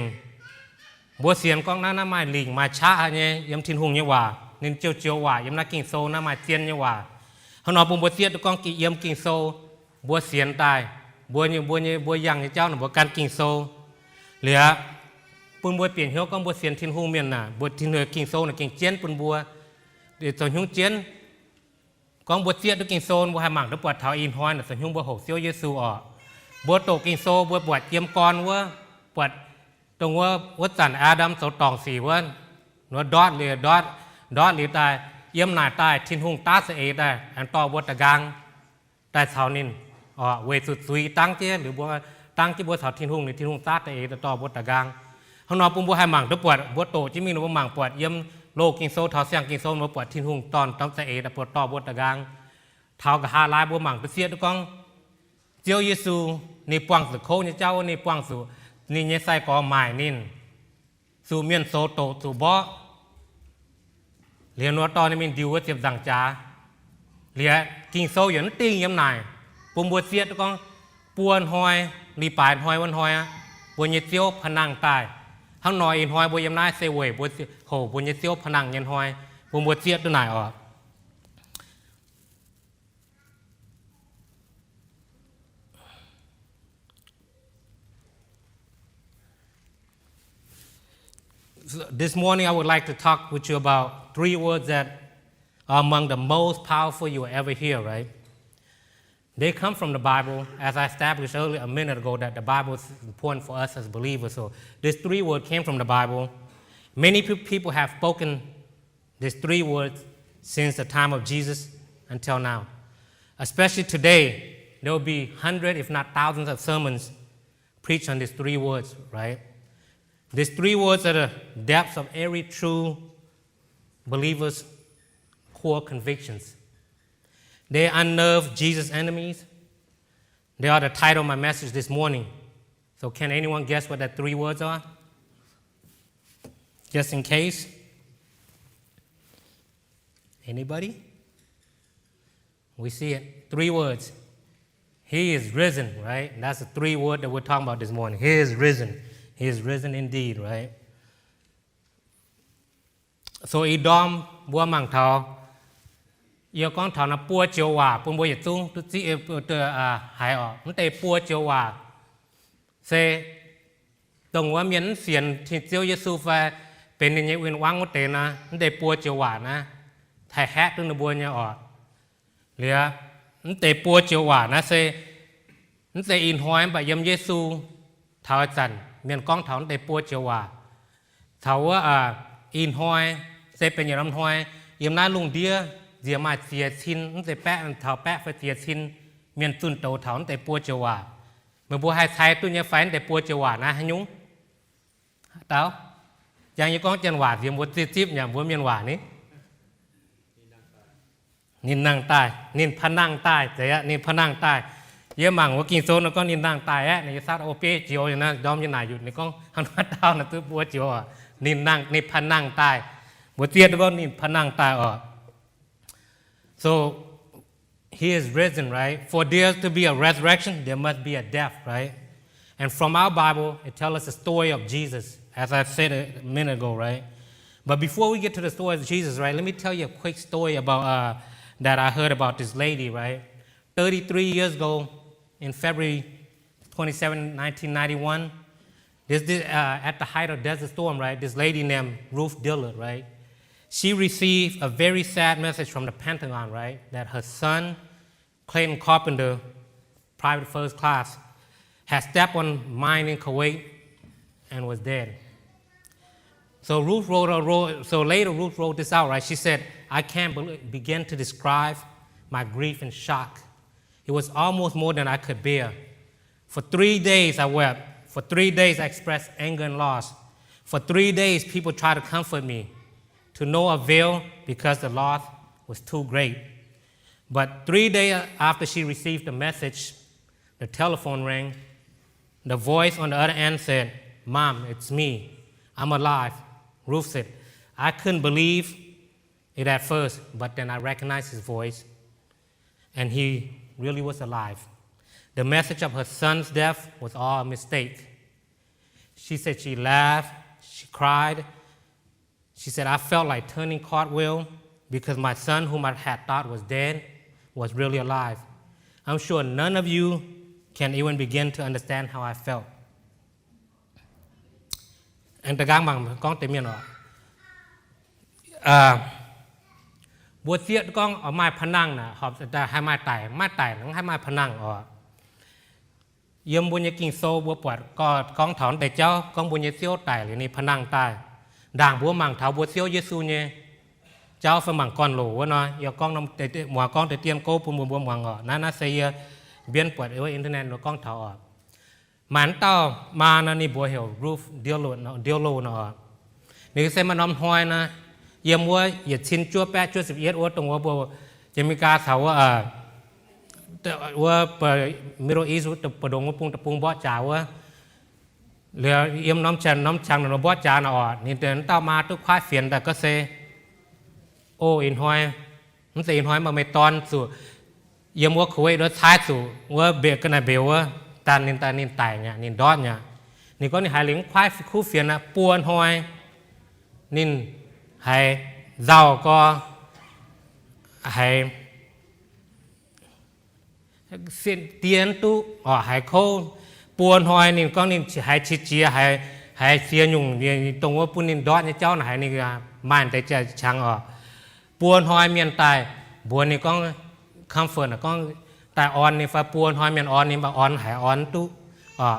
บัวเสียนกองนั้นน่ะไม่หลิงมาช้าเนี่ยย้ำทิ้นหุ่งเยว่านินเจียวว่ายำนักกิ่งโซน่ามาเจียนเนี่ยว่าเขาหนอปุ่มบัวเสียตะกองกี่เยี่ยมกิ่งโซบัวเสียนตายบัวยังเจ้าหนอบัวการกิ่งโซเหลือปุ่มบัวเปลี่ยนเหี้ยวกองบัวเสียนทิ้นหูเมียนน่ะบัวทิ้นเหนือกิ่งโซน่ะกิ่งเจียนปุ่มบัวเดี๋ยวส่วนหิ้งเจียนกองบัวเสียตะกิ่งโซบัวหาหมากตะปวดเท้าอินห้อยน่ะส่วนหิ้งบัวหกเสี้ยวเยซูออก บัวโตกินโซบัวปวดเยี่ยมกรว่าปวดตรงว่าวัดจันอาดัมโสตองสีว่าหนูดอดหรือดอดหรือตายเยี่ยมหนาตายทิ้งหุงตาเสยได้อันต่อบัวตะกังแต่ชาวนินเวสุดสุยตั้งเจ้หรือบัวตั้งที่บัวสาวทิ้งหุงหรือทิ้งหุงตาเสยต่อบัวตะกังข้างนอกปุ่มบัวให้หมั่งตัวปวดบัวโตที่มีหนูหมั่งปวดเยี่ยมโลกินโซเท้าเสียงกินโซหนูปวดทิ้งหุงตอนตั้งเสยแต่ปวดต่อบัวตะกังเท้ากับหาลายบัวหมั่งตัวเสียตัวกองเจ้าเยซูนี่ปวงสุโคนี่เจ้านี่ปวงสุนี่เนี่ยใส่กอหมายนินสู่เมียนโซโตสู่บ่เรียนว่าตอนนี้มันดิวว่าเจ็บดังจ้าเรียกินโซอย่างนั้นติ้งยำนายปุ่มบัวเสียตัวกองปวนหอยรีปายหอยวันหอยบัวเยเซียวพนังตายข้างนอยอินหอยบัวยำนายเซเว่บัวโหบัวเยเซียวพนังยันหอยปุ่มบัวเสียตัวไหนออกThis morning I would like to talk with you about 3 words that are among the most powerful you will ever hear, right? They come from the Bible, as I established earlier a minute ago that the Bible is important for us as believers. So these 3 words came from the Bible. Many people have spoken these 3 words since the time of Jesus until now. Especially today, there will be hundreds, if not thousands of sermons preached on these 3 words, right? These 3 words are the depths of every true believer's core convictions. They unnerve Jesus' enemies. They are the title of my message this morning. So can anyone guess what that 3 words are? Just in case. Anybody? We see it. 3 words. He is risen, right? That's the 3 words that we're talking about this morning. He is risen. He is risen indeed, right? So Edom bua mang thao yêu con thao na pua chiều hòa pun bua tung tu chi hai ở nó tê pua chiều hòa se tôngว่า miễn xiên thì chiều Giêsu và bên này uyên quang một tê na nó tê pua chiều hòa na thầy hát tương nó bua nhau ở liền nó tê pua chiều hòa na se nó tê in hoài bà yếm Giêsu thao chẩn miền con thảo để pua chiều hòa thảo in hoài sẽเป็นอย่างน้ำห้อยยามนั้นลุงเดียเสียมาเสียชินนั่นแต่แปะเถาแปะไปเสียชินเมียนตุนโตเถาแต่ปัวเจียวว่าเมื่อบัวให้ใช้ตุนยาไฟแต่ปัวเจียวว่านะฮะยุ้งเต้าอย่างยี่ก้องเจนว่าเสียบัวจิ๊บอย่างบัวเมียนว่านี้นินนางตายนินพนังตายแต่นินพนังตายเยี่ยมมังว่ากินโซนแล้วก็นินนางตายในซาโอเปเจียวอย่างนั้นดอมยันหนาอยู่ในก้องหันมาเต้านะตัวปัวเจียวนินนางนินพนังตายบัวเตี้ยแล้วก็นินพนังตายออกSo he is risen, right? For there to be a resurrection, there must be a death, right? And from our Bible, it tells us the story of Jesus, as I said a minute ago, right? But before we get to the story of Jesus, right, let me tell you a quick story about that I heard about this lady, right? 33 years ago, in February 27, 1991, at the height of Desert Storm, right, this lady named Ruth Dillard, right? She received a very sad message from the Pentagon, right, that her son, Clayton Carpenter, private first class, had stepped on mine in Kuwait and was dead. So later Ruth wrote this out, right? She said, I can't begin to describe my grief and shock. It was almost more than I could bear. For 3 days I wept. For 3 days I expressed anger and loss. For 3 days people tried to comfort me. To no avail because the loss was too great. But 3 days after she received the message, the telephone rang. The voice on the other end said, Mom, it's me. I'm alive. Ruth said, I couldn't believe it at first, but then I recognized his voice, and he really was alive. The message of her son's death was all a mistake. She said she laughed, she cried. She said, I felt like turning cartwheel because my son, whom I had thought was dead, was really alive. I'm sure none of you can even begin to understand how I felt. Anh ta gang bằng con tìm nhận bùa tiết con ở mai phá năng nè, họp ta hai mai tải nắng hai mai phá năng ở เยี่ยมบุญยกิงโซบัวปวดก็กองถอนแต่เจ้ากองบุญยเซียวไต่หรือนี่พนังใต้ด่างบัวมังเท้าบัวเซียวเยซูเนี่ยเจ้าฝมั่งก้อนโหลวะเนาะอย่ากองน้ำแต่หมัวกองแต่เตียนโก้ปุ่มบัวมังอ่ะนั่นน่ะเสียเบียนปวดเอาอินเทอร์เน็ตเรากองเท้าอ่ะมันเต้ามานะนี่บัวเหี่ยวรูฟเดียวโลเนาะเดียวโลเนาะนี่เส้นมันน้ำห้อยนะเยี่ยมว่าอย่าชินจั่วแปะจั่ว11วัวตรงว่าบัวจะมีการเท้าว่าเปิดมิโรอีสุตปดงว่าปุงตะปุงบ่อจ่าว่าเหลือเยี่ยมน้ำชังเราบ่อจ่าเนาะนี่เดินเต้ามาทุกควายเฟียนแต่ก็เซโออินหอยมันเสียอินหอยมาไม่ตอนสู่เยี่ยมว่าคุยรถท้ายสู่ว่าเบรกกันนะเบลว่าตานินไตเนี่ยนินดอดเนี่ยนี่ก็นี่หายเหลียงควายคู่เฟียนนะปวนหอยนินหายเจ้าก็หายเสียนเตียนตู้อ๋อหายโคปวนหอยนี่ก็นี่หายชิเจียหายเสียยุ่งเนี่ยตรงว่าปุ่นนินดอดเนี่ยเจ้าหายนี่ก็มันแต่จะช่างอ๋อปวนหอยเมียนตายบัวนี่ก็คำเฟิร์นก็แต่อ่อนนี่ฟ้าปวนหอยเมียนอ่อนนี่มาอ่อนหายอ่อนตู้อ๋อ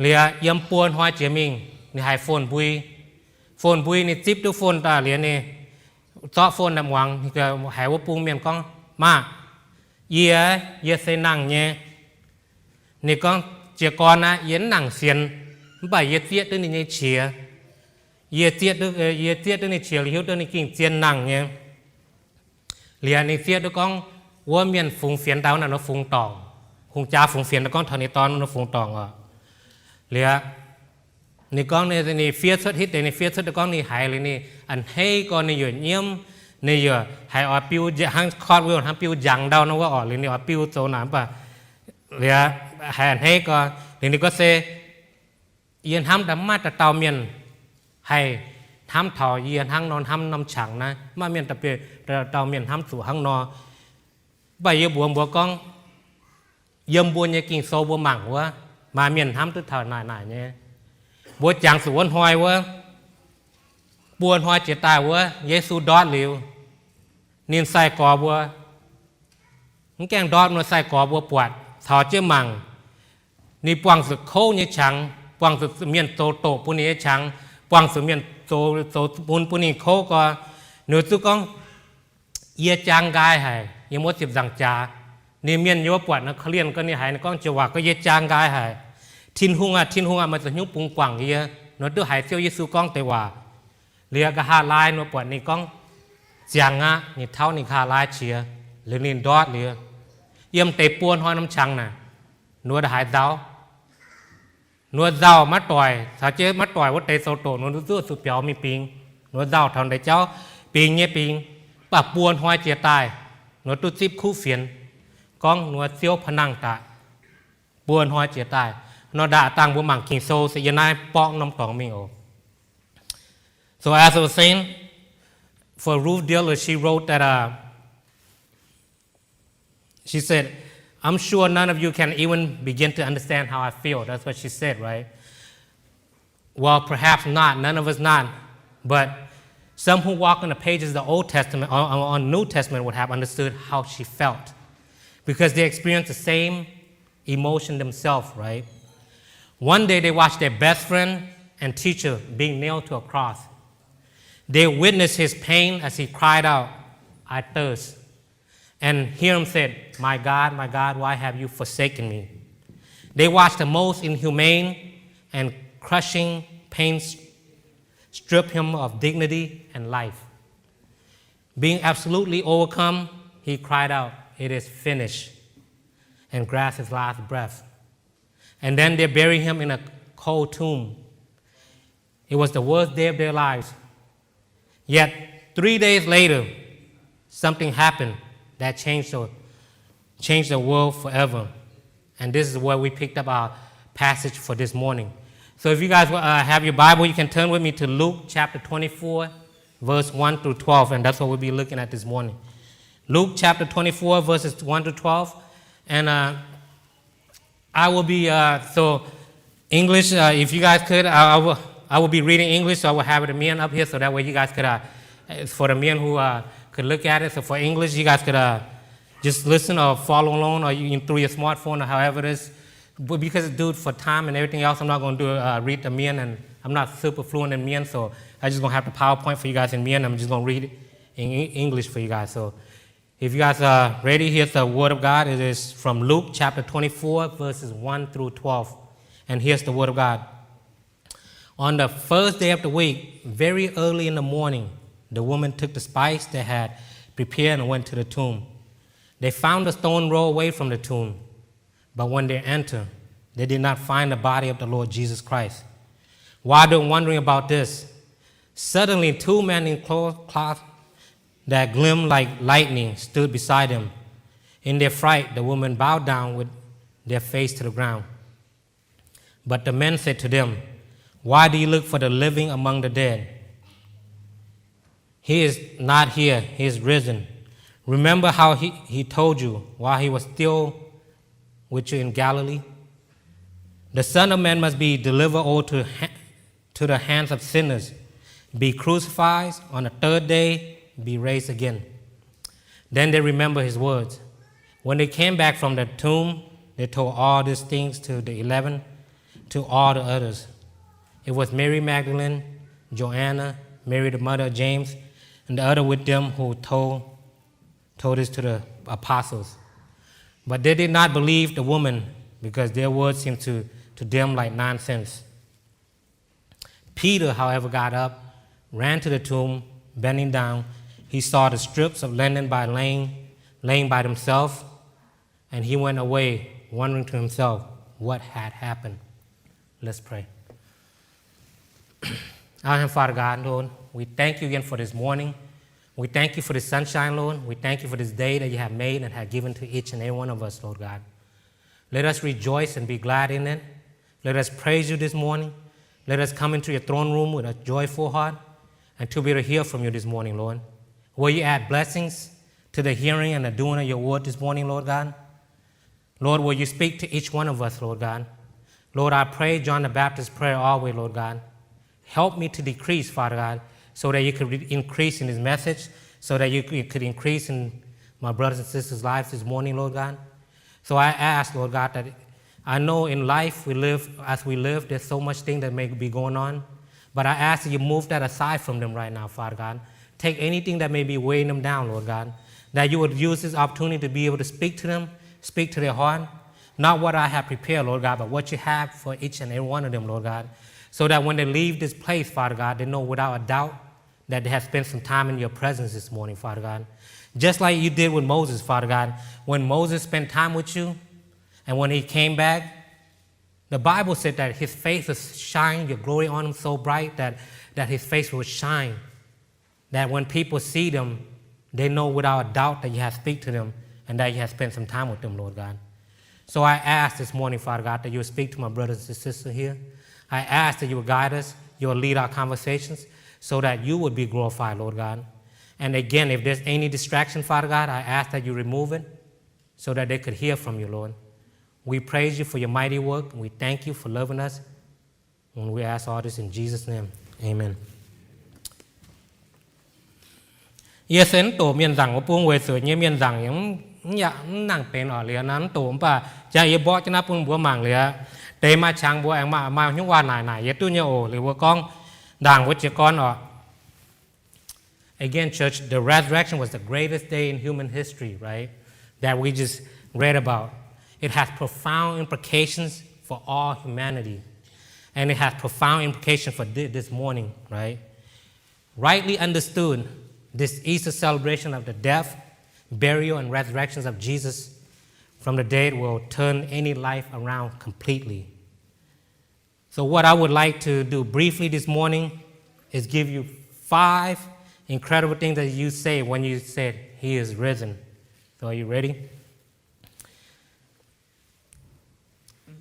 เรียยำปวนหอยเจียมิงนี่หายโฟนบุยนี่จิ๊บตู้โฟนตาเรียนี่ซ้อโฟนดำวังนี่ก็หายว่าปุงเมียนก็มากเยี่ยเสนังเนี่ยนี่ก็เจ้าก่อนนะเย็นหนังเสียนใบเยี่ยเตี้ยตัวนี้เนี่ยเฉียเยี่ยเตี้ยตัวนี้เฉียหรือตัวนี้กิ่งเจียนหนังเนี่ยเรียนนี่เตี้ยตัวก้องว่าเมียนฝูงเฟียนดาวน่ะเราฝูงตองคงจ้าฝูงเฟียนตัวก้องเท่านี้ตอนเราฝูงตองอ่ะเรียนี่ก้องเนี่ยนี่เฟียสฮิตแต่นี่เฟียสตัวก้องนี่หายเลยนี่อันให้ก้อนนี่อยู่เยี่ยมนี่เยอะให้ออปิวหังคอร์ดวิวหังปิวยังดาวนะว่าออกหรือนี่ออปิวโซนามป่ะเรียให้ก็หรือนี่ก็เซเยียนทำดำมาแต่เตาเมียนให้ทำถอเยียนหังนอนทำน้ำฉังนะมาเมียนตะเปียเตาเมียนทำสู่หังนอใบเยี่ยบัวก้องเยี่ยมบัวเนี่ยกิ่งโซบัวหมั่งวะมาเมียนทำตุ้ดถอหน่ายเนี่ยบัวจางสู่วันหอยวะปวนหอยเจตายว่าเยซูดอดเหลวนินใส่กอบัวแกงดอดมันใส่กอบัวปวดถอเจ้ามังนี่ปวงสึกโค้เนี่ยชังปวงสึกเมียนโตปุนี้ชังปวงสึกเมียนโตปุนี้โค้ก็หนูตุกองเยี่ยจางกายหายยังมดสิบสังจานี่เมียนโยปวดนะเขาเรียนก็นี่หายก้องจังหวะก็เยี่ยจางกายหายทินหุงมันจะยุบปุงกว่างเยี่ยหนูตัวหายเซียวเยซูก้องแต่ว่าเรียกหาลายนัวปวดนี่ก้องเจียงอ่ะนี่เท่านี่ขาลายเชียหรือนี่ดอดเรือเยี่ยมเตะปวนหอยน้ำชังน่ะนัวหายเจ้านัวเจ้ามาต่อยถ้าเจ๊มาต่อยว่าเตะโซโตนัวตัวสุดเปียวมีปิงนัวเจ้าทำได้เจ้าปิงเนี่ยปิงปะปวนหอยเจียตายนัวตุ้ซิบคู่เฟียนก้องนัวเซียวพนังตาปวนหอยเจียตายนัวด่าตังบุมังคิงโซเสียนายป้องน้ำตองมิงโอSo as I was saying, for Ruth Diller, she wrote that, she said, I'm sure none of you can even begin to understand how I feel. That's what she said, right? Well, perhaps not. None of us not. But some who walk on the pages of the Old Testament or on New Testament would have understood how she felt because they experienced the same emotion themselves, right? One day they watched their best friend and teacher being nailed to a cross. They witnessed his pain as he cried out, I thirst. And Hiram said, my God, why have you forsaken me? They watched the most inhumane and crushing pain strip him of dignity and life. Being absolutely overcome, he cried out, it is finished, and grasped his last breath. And then they buried him in a cold tomb. It was the worst day of their lives. Yet 3 days later, something happened that changed the world forever. And this is where we picked up our passage for this morning. So if you guys have your Bible, you can turn with me to Luke chapter 24, verse 1 through 12, and that's what we'll be looking at this morning. Luke chapter 24, verses 1 to 12. And I will be, so English, if you guys could, I will be reading English, so I will have it in Mien up here, so that way you guys could, for the men who could look at it, so for English, you guys could just listen or follow along, or you can through your smartphone or however it is, But because due for time and everything else, I'm not going to read the Mien, and I'm not super fluent in Mien, so I'm just going to have the PowerPoint for you guys in Mien. I'm just going to read it in English for you guys. So if you guys are ready, here's the Word of God. It is from Luke chapter 24, verses 1 through 12. And here's the Word of God. On the first day of the week, very early in the morning, the woman took the spice they had prepared and went to the tomb. They found the stone rolled away from the tomb. But when they entered, they did not find the body of the Lord Jesus Christ. While they were wondering about this, suddenly 2 men in cloth that gleamed like lightning stood beside him. In their fright, the women bowed down with their face to the ground. But the men said to them, "Why do you look for the living among the dead? He is not here, he is risen. Remember how he told you while he was still with you in Galilee? The Son of Man must be delivered over to the hands of sinners, be crucified, on the third day be raised again." Then they remembered his words. When they came back from the tomb, they told all these things to the 11, to all the others. It was Mary Magdalene, Joanna, Mary the mother of James, and the other with them who told this to the apostles. But they did not believe the woman, because their words seemed to them like nonsense. Peter, however, got up, ran to the tomb, bending down. He saw the strips of linen laying by themselves, and he went away, wondering to himself what had happened. Let's pray. Our Heavenly Father God, Lord, we thank you again for this morning. We thank you for the sunshine, Lord. We thank you for this day that you have made and have given to each and every one of us, Lord God. Let us rejoice and be glad in it. Let us praise you this morning. Let us come into your throne room with a joyful heart and to be able to hear from you this morning, Lord. Will you add blessings to the hearing and the doing of your word this morning, Lord God? Lord, will you speak to each one of us, Lord God? Lord, I pray John the Baptist's prayer always, Lord God. Help me to decrease, Father God, so that you could increase in his message, so that you could increase in my brothers and sisters' lives this morning, Lord God. So I ask, Lord God, that I know in life as we live, there's so much thing that may be going on, but I ask that you move that aside from them right now, Father God. Take anything that may be weighing them down, Lord God, that you would use this opportunity to be able to speak to them, speak to their heart, not what I have prepared, Lord God, but what you have for each and every one of them, Lord God, so that when they leave this place, Father God, they know without a doubt that they have spent some time in your presence this morning, Father God. Just like you did with Moses, Father God. When Moses spent time with you, and when he came back, the Bible said that his face was shining, your glory on him so bright that his face would shine. That when people see them, they know without a doubt that you have speak to them and that you have spent some time with them, Lord God. So I ask this morning, Father God, that you would speak to my brothers and sisters here. I ask that you would guide us, you would lead our conversations, so that you would be glorified, Lord God. And again, if there's any distraction, Father God, I ask that you remove it so that they could hear from you, Lord. We praise you for your mighty work, and we thank you for loving us. And we ask all this in Jesus' name. Amen. Yes, and to miền rằng của Pung về sửa như miền rằng những nàng tên ở liền nắn tổ bà chạy bỏ cho nó Pung bữa mảng liền để mà chẳng bữa anh mà những quan này tu nhiều ổ liền bữa con đàng với chị con ở. Again, church, the resurrection was the greatest day in human history, right? That we just read about. It has profound implications for all humanity. And it has profound implications for this morning, right? Rightly understood, this Easter celebration of the death, burial, and resurrections of Jesus from the dead will turn any life around completely. So what I would like to do briefly this morning is give you 5 incredible things that you say when you said, He is risen. So are you ready?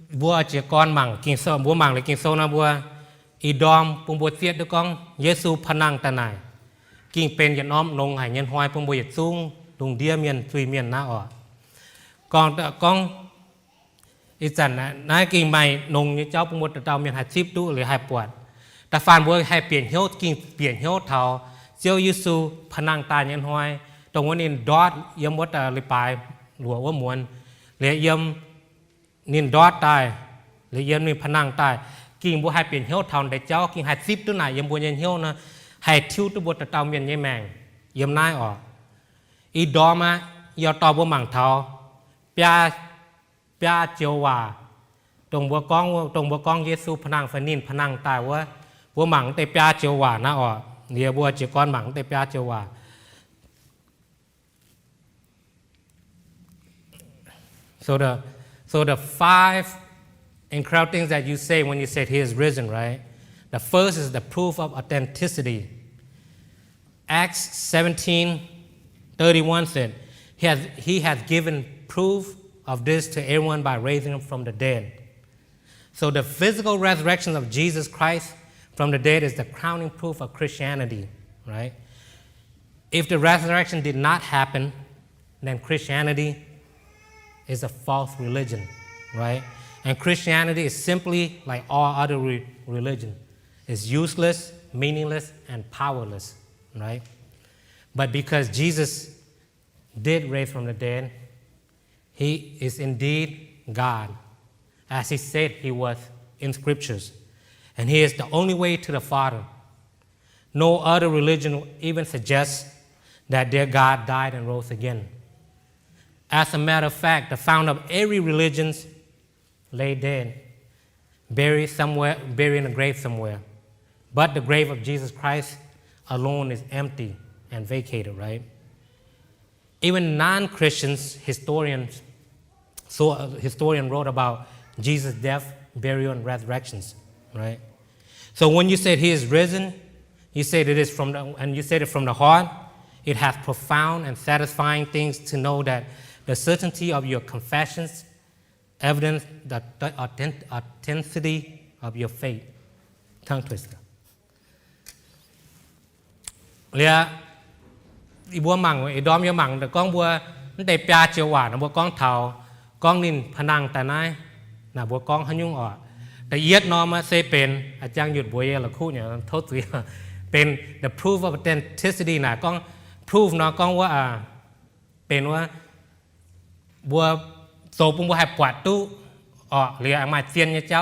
Bua chỉ con mảng kinh sâu bua mảng lấy kinh sâu na bua idom pung bua tiết được con Giêsu panang tanai kinh penยันอ้อมลงหายยันห้อยpung buaยัดซุ่งลงเดียเมียนซุยเมียนหน้าอ่อconอีจันนะนายkinhใหม่นงเจ้าpung buaเจ้าเมียนหายชิบดูหรือหายปวดแต่ฟันบัวให้เปลี่ยนเหี้ยวkinhเปลี่ยนเหี้ยวเท้าเจ้ายิสูพนังตายยันห้อยตรงวันนี้ดอดยมวัดเลยปลายหลวงว่ามวนเลยยม นินดอดตายหรือยังมีพนังตายกิ่งบัวให้เปลี่ยนเหี้ยวทอนแต่เจ้ากิ่งให้ซิปตัวไหนยังบัวยังเหี้ยวนะให้ทิวตัวบัวตะเตาเมียนยี่แมงยังน่ายออกอีดอมายอต่อบัวหมั่งเท้าปยาเจียวว่าตรงบัวกองเยซูพนังฝันนินพนังตายว่าบัวหมั่งแต่ปยาเจียวว่าน่าออกเดียบัวเจียวก้อนหมั่งแต่ปยาเจียวว่าSo the 5 incredible things that you say when you said he is risen, right? The first is the proof of authenticity. Acts 17:31 said, he has given proof of this to everyone by raising him from the dead. So the physical resurrection of Jesus Christ from the dead is the crowning proof of Christianity, right? If the resurrection did not happen, then Christianity is a false religion, right? And Christianity is simply like all other religion. It's useless, meaningless, and powerless, right? But because Jesus did raise from the dead, he is indeed God, as he said he was in scriptures. And he is the only way to the Father. No other religion even suggests that their God died and rose again. As a matter of fact, the founder of every religion lay dead, buried in a grave somewhere. But the grave of Jesus Christ alone is empty and vacated, right? Even non-Christians, historian wrote about Jesus' death, burial, and resurrections, right? So when you said he is risen, you said it is from the heart. It has profound and satisfying things to know that the certainty of your confessions evidence the authenticity of your faith. Tongue twister. เรียอีบัวหมั่งไอ้ดอมยาหมั่งแต่ก้องบัวนั่นแต่ปลาเจียวหวานบัวก้องเทาก้องนินพนังแต่นายน่ะบัวก้องขยุ่งออกแต่เยียดนอมาเซเป็นอาจารย์หยุดบัวเยละคู่เนี่ยโทษสิเป็น the proof of authenticity น่ะก้อง proof เนาะก้องว่าเป็นว่าบัวโซปุ่มบัวให้ปวดตู้อ๋อเรียมาเซียนเนี่ยเจ้า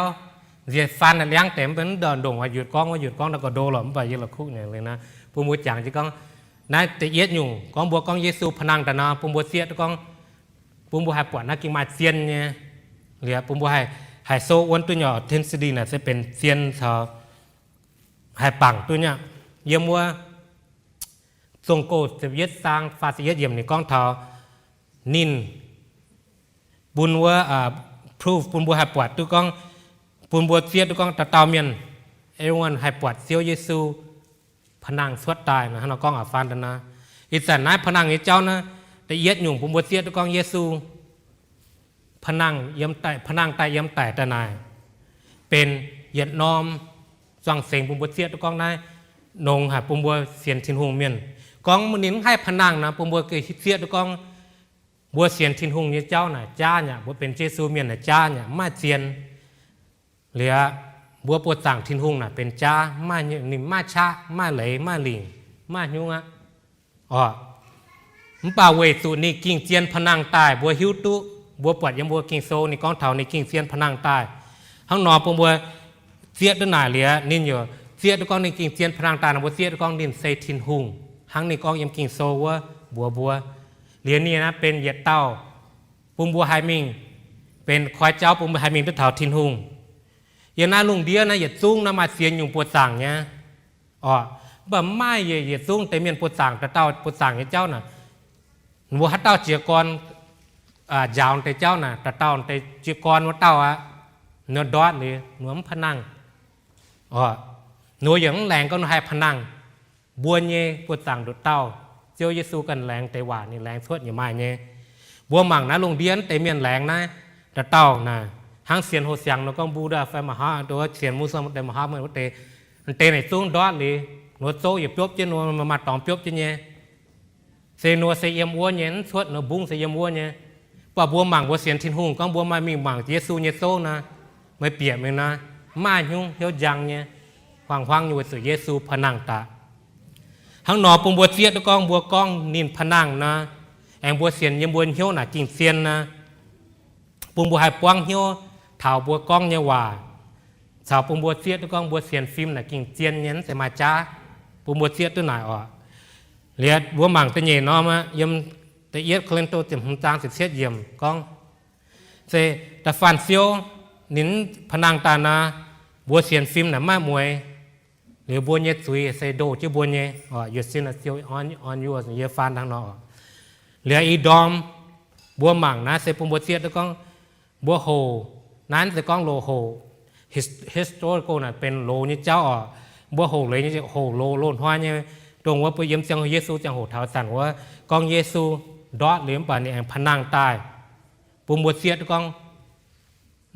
เรียฟันเลี้ยงเต็มเป็นเดินดงว่าหยุดก้องแล้วก็โดหล่อมไปเยละคู่เนี่ยเลยนะปุ่มบัวจางจีก้องนั่นแต่เย็ดอยู่ก้องบัวก้องเยซูพนังแต่นาปุ่มบัวเสียก้องปุ่มบัวให้ปวดนักกินมาเซียนเนี่ยเรียปุ่มบัวให้โซวันตัวเนี่ยเทนซิดีน่ะจะเป็นเซียนเธอให้ปังตัวเนี่ยเยี่ยมว่าทรงโกดจะเย็ดสร้างฟาสิเย็ดเยี่ยมในก้องเธอนินบุญว่าproof ปุ่มบัวให้ปวดตัวก้องปุ่มบัวเสียตัวก้องตะเตาเมียนeveryone ให้ปวดเสียวเยซูพนังสวดตายนะฮะเราก้องฟันกันนะอีสันนายพนังเจ้านะแต่เย็ดหยุ่งปุ่มบัวเสียตัวก้องเยซูพนังเยี่ยมแต่พนังตายเยี่ยมแต่ตะนายเป็นเย็ดนอมจังเสียงปุ่มบัวเสียตัวก้องนายนงหาปุ่มบัวเสียนทินหงเมียนก้องมันนิ้นให้พนังนะปุ่มบัวเกยเสียตัวก้องบัวเสียนทินหงเนี่ยเจ้าน่ะจ้าเนี่ยบัวเป็นเจซูเมียนน่ะจ้าเนี่ยมาเสียนเหลือบัวปวดต่างทินหงน่ะเป็นจ้ามานิ่มมาชามาเหลมาหลิงมายุ่งอ่ะอ๋อมป่าเวสุนี่กิ่งเจียนพนังตายบัวหิวตุบัวปวดยังบัวกิ่งโซนี่ก้องเถานี่กิ่งเจียนพนังตายข้างนอกปุ่มบัวเสียด้วยหน่ายเหลือนิ่งอยู่เสียด้วยก้องนี่กิ่งเจียนพนังตายนะบัวเสียด้วยก้องดินเซทินหงทั้งนี่ก้องยังกิ่งโซว่าบัวเหรียญนี้นะเป็นเหยียดเต้าปุ่มบัวไฮมิงเป็นควายเจ้าปุ่มบัวไฮมิงตัวเถาทินหุงอย่างนั้นลุงเดียนะเหยียดซุ้งนะมาเสียนอยู่ปวดสั่งเนี่ยอ๋อแบบไม่เหยียดซุ้งแต่เมียนปวดสั่งแต่เต้าปวดสั่งเนี่ยเจ้าน่ะบัวฮัตเต้าเจียกรยาวแต่เจ้าน่ะแต่เต้าแต่เจียกรว่าเต้าเนื้อดอดเลยหนุ่มพนังอ๋อหนูอย่างแรงก็ให้พนังบัวเนี่ยปวดสั่งดุดเต้าเจ้าเยซูกันแรงแต่ว่านี่แรงสวดอยู่ไม่เนี่ยบัวหมั่งนะลงเดียนแต่เมียนแรงนะแต่เต้านะทั้งเสียนโหเสียงเราก็บูดาไฟมาหาตัวเสียนมุสลิมแต่มาหาเมื่อเตในซุ้งดอดเลยหนูโซ่อย่าปุ๊บเจนัวมาตอมปุ๊บเจเนี่ยเซนัวเสียมวัวเนี่ยสวดหนูบุ้งเสียมวัวเนี่ยป่าบัวหมั่งบัวเสียนทินหุงก็บัวมามีหมั่งเยซูเนี่ยโซ่นะไม่เปียกเลยนะมายุ่งเหี้ยวจังเนี่ยฟังอยู่ว่าสุเยซูพนังตาทั้งหนอปุ่มบัวเสียตัวกองบัวกองนินพนังนะแองบัวเสียนยังบัวเหี้ยวน่ะกิ่งเสียนนะ Pung bua hai puang hiu thảo bua con như hòa sao pung bua xiết con bua xiên phim là kinh chiên nhấn sẽ mà cha pung bua xiết tôi nải ở liệt bua mảng tôi nhảy nó mà yếm tôi yết lên tôi tìm hung tang sẽ xiết yếm con sẽ ta phản siêu nín phăng ta na bua xiên phim là ma mùi liệt bua nhét suy sẽ đổ chứ bua nhé ở yết xin là siêu on yours yết phản đang nó liệt y dom bua mảng na sẽ pung bua xiết con bua hồนั้นจะก้องโลโฮ historical น่ะเป็นโลนี่เจ้าอ่ะบัวโหเลยนี่โหโลโลนห้อยเนี่ยตรงว่าไปเยี่ยมจังเยซูจังโหเท้าสั่นว่าก้องเยซูดอดเหลี่ยมป่านนี่เองพนังตายปุ่มบัวเสียดก้อง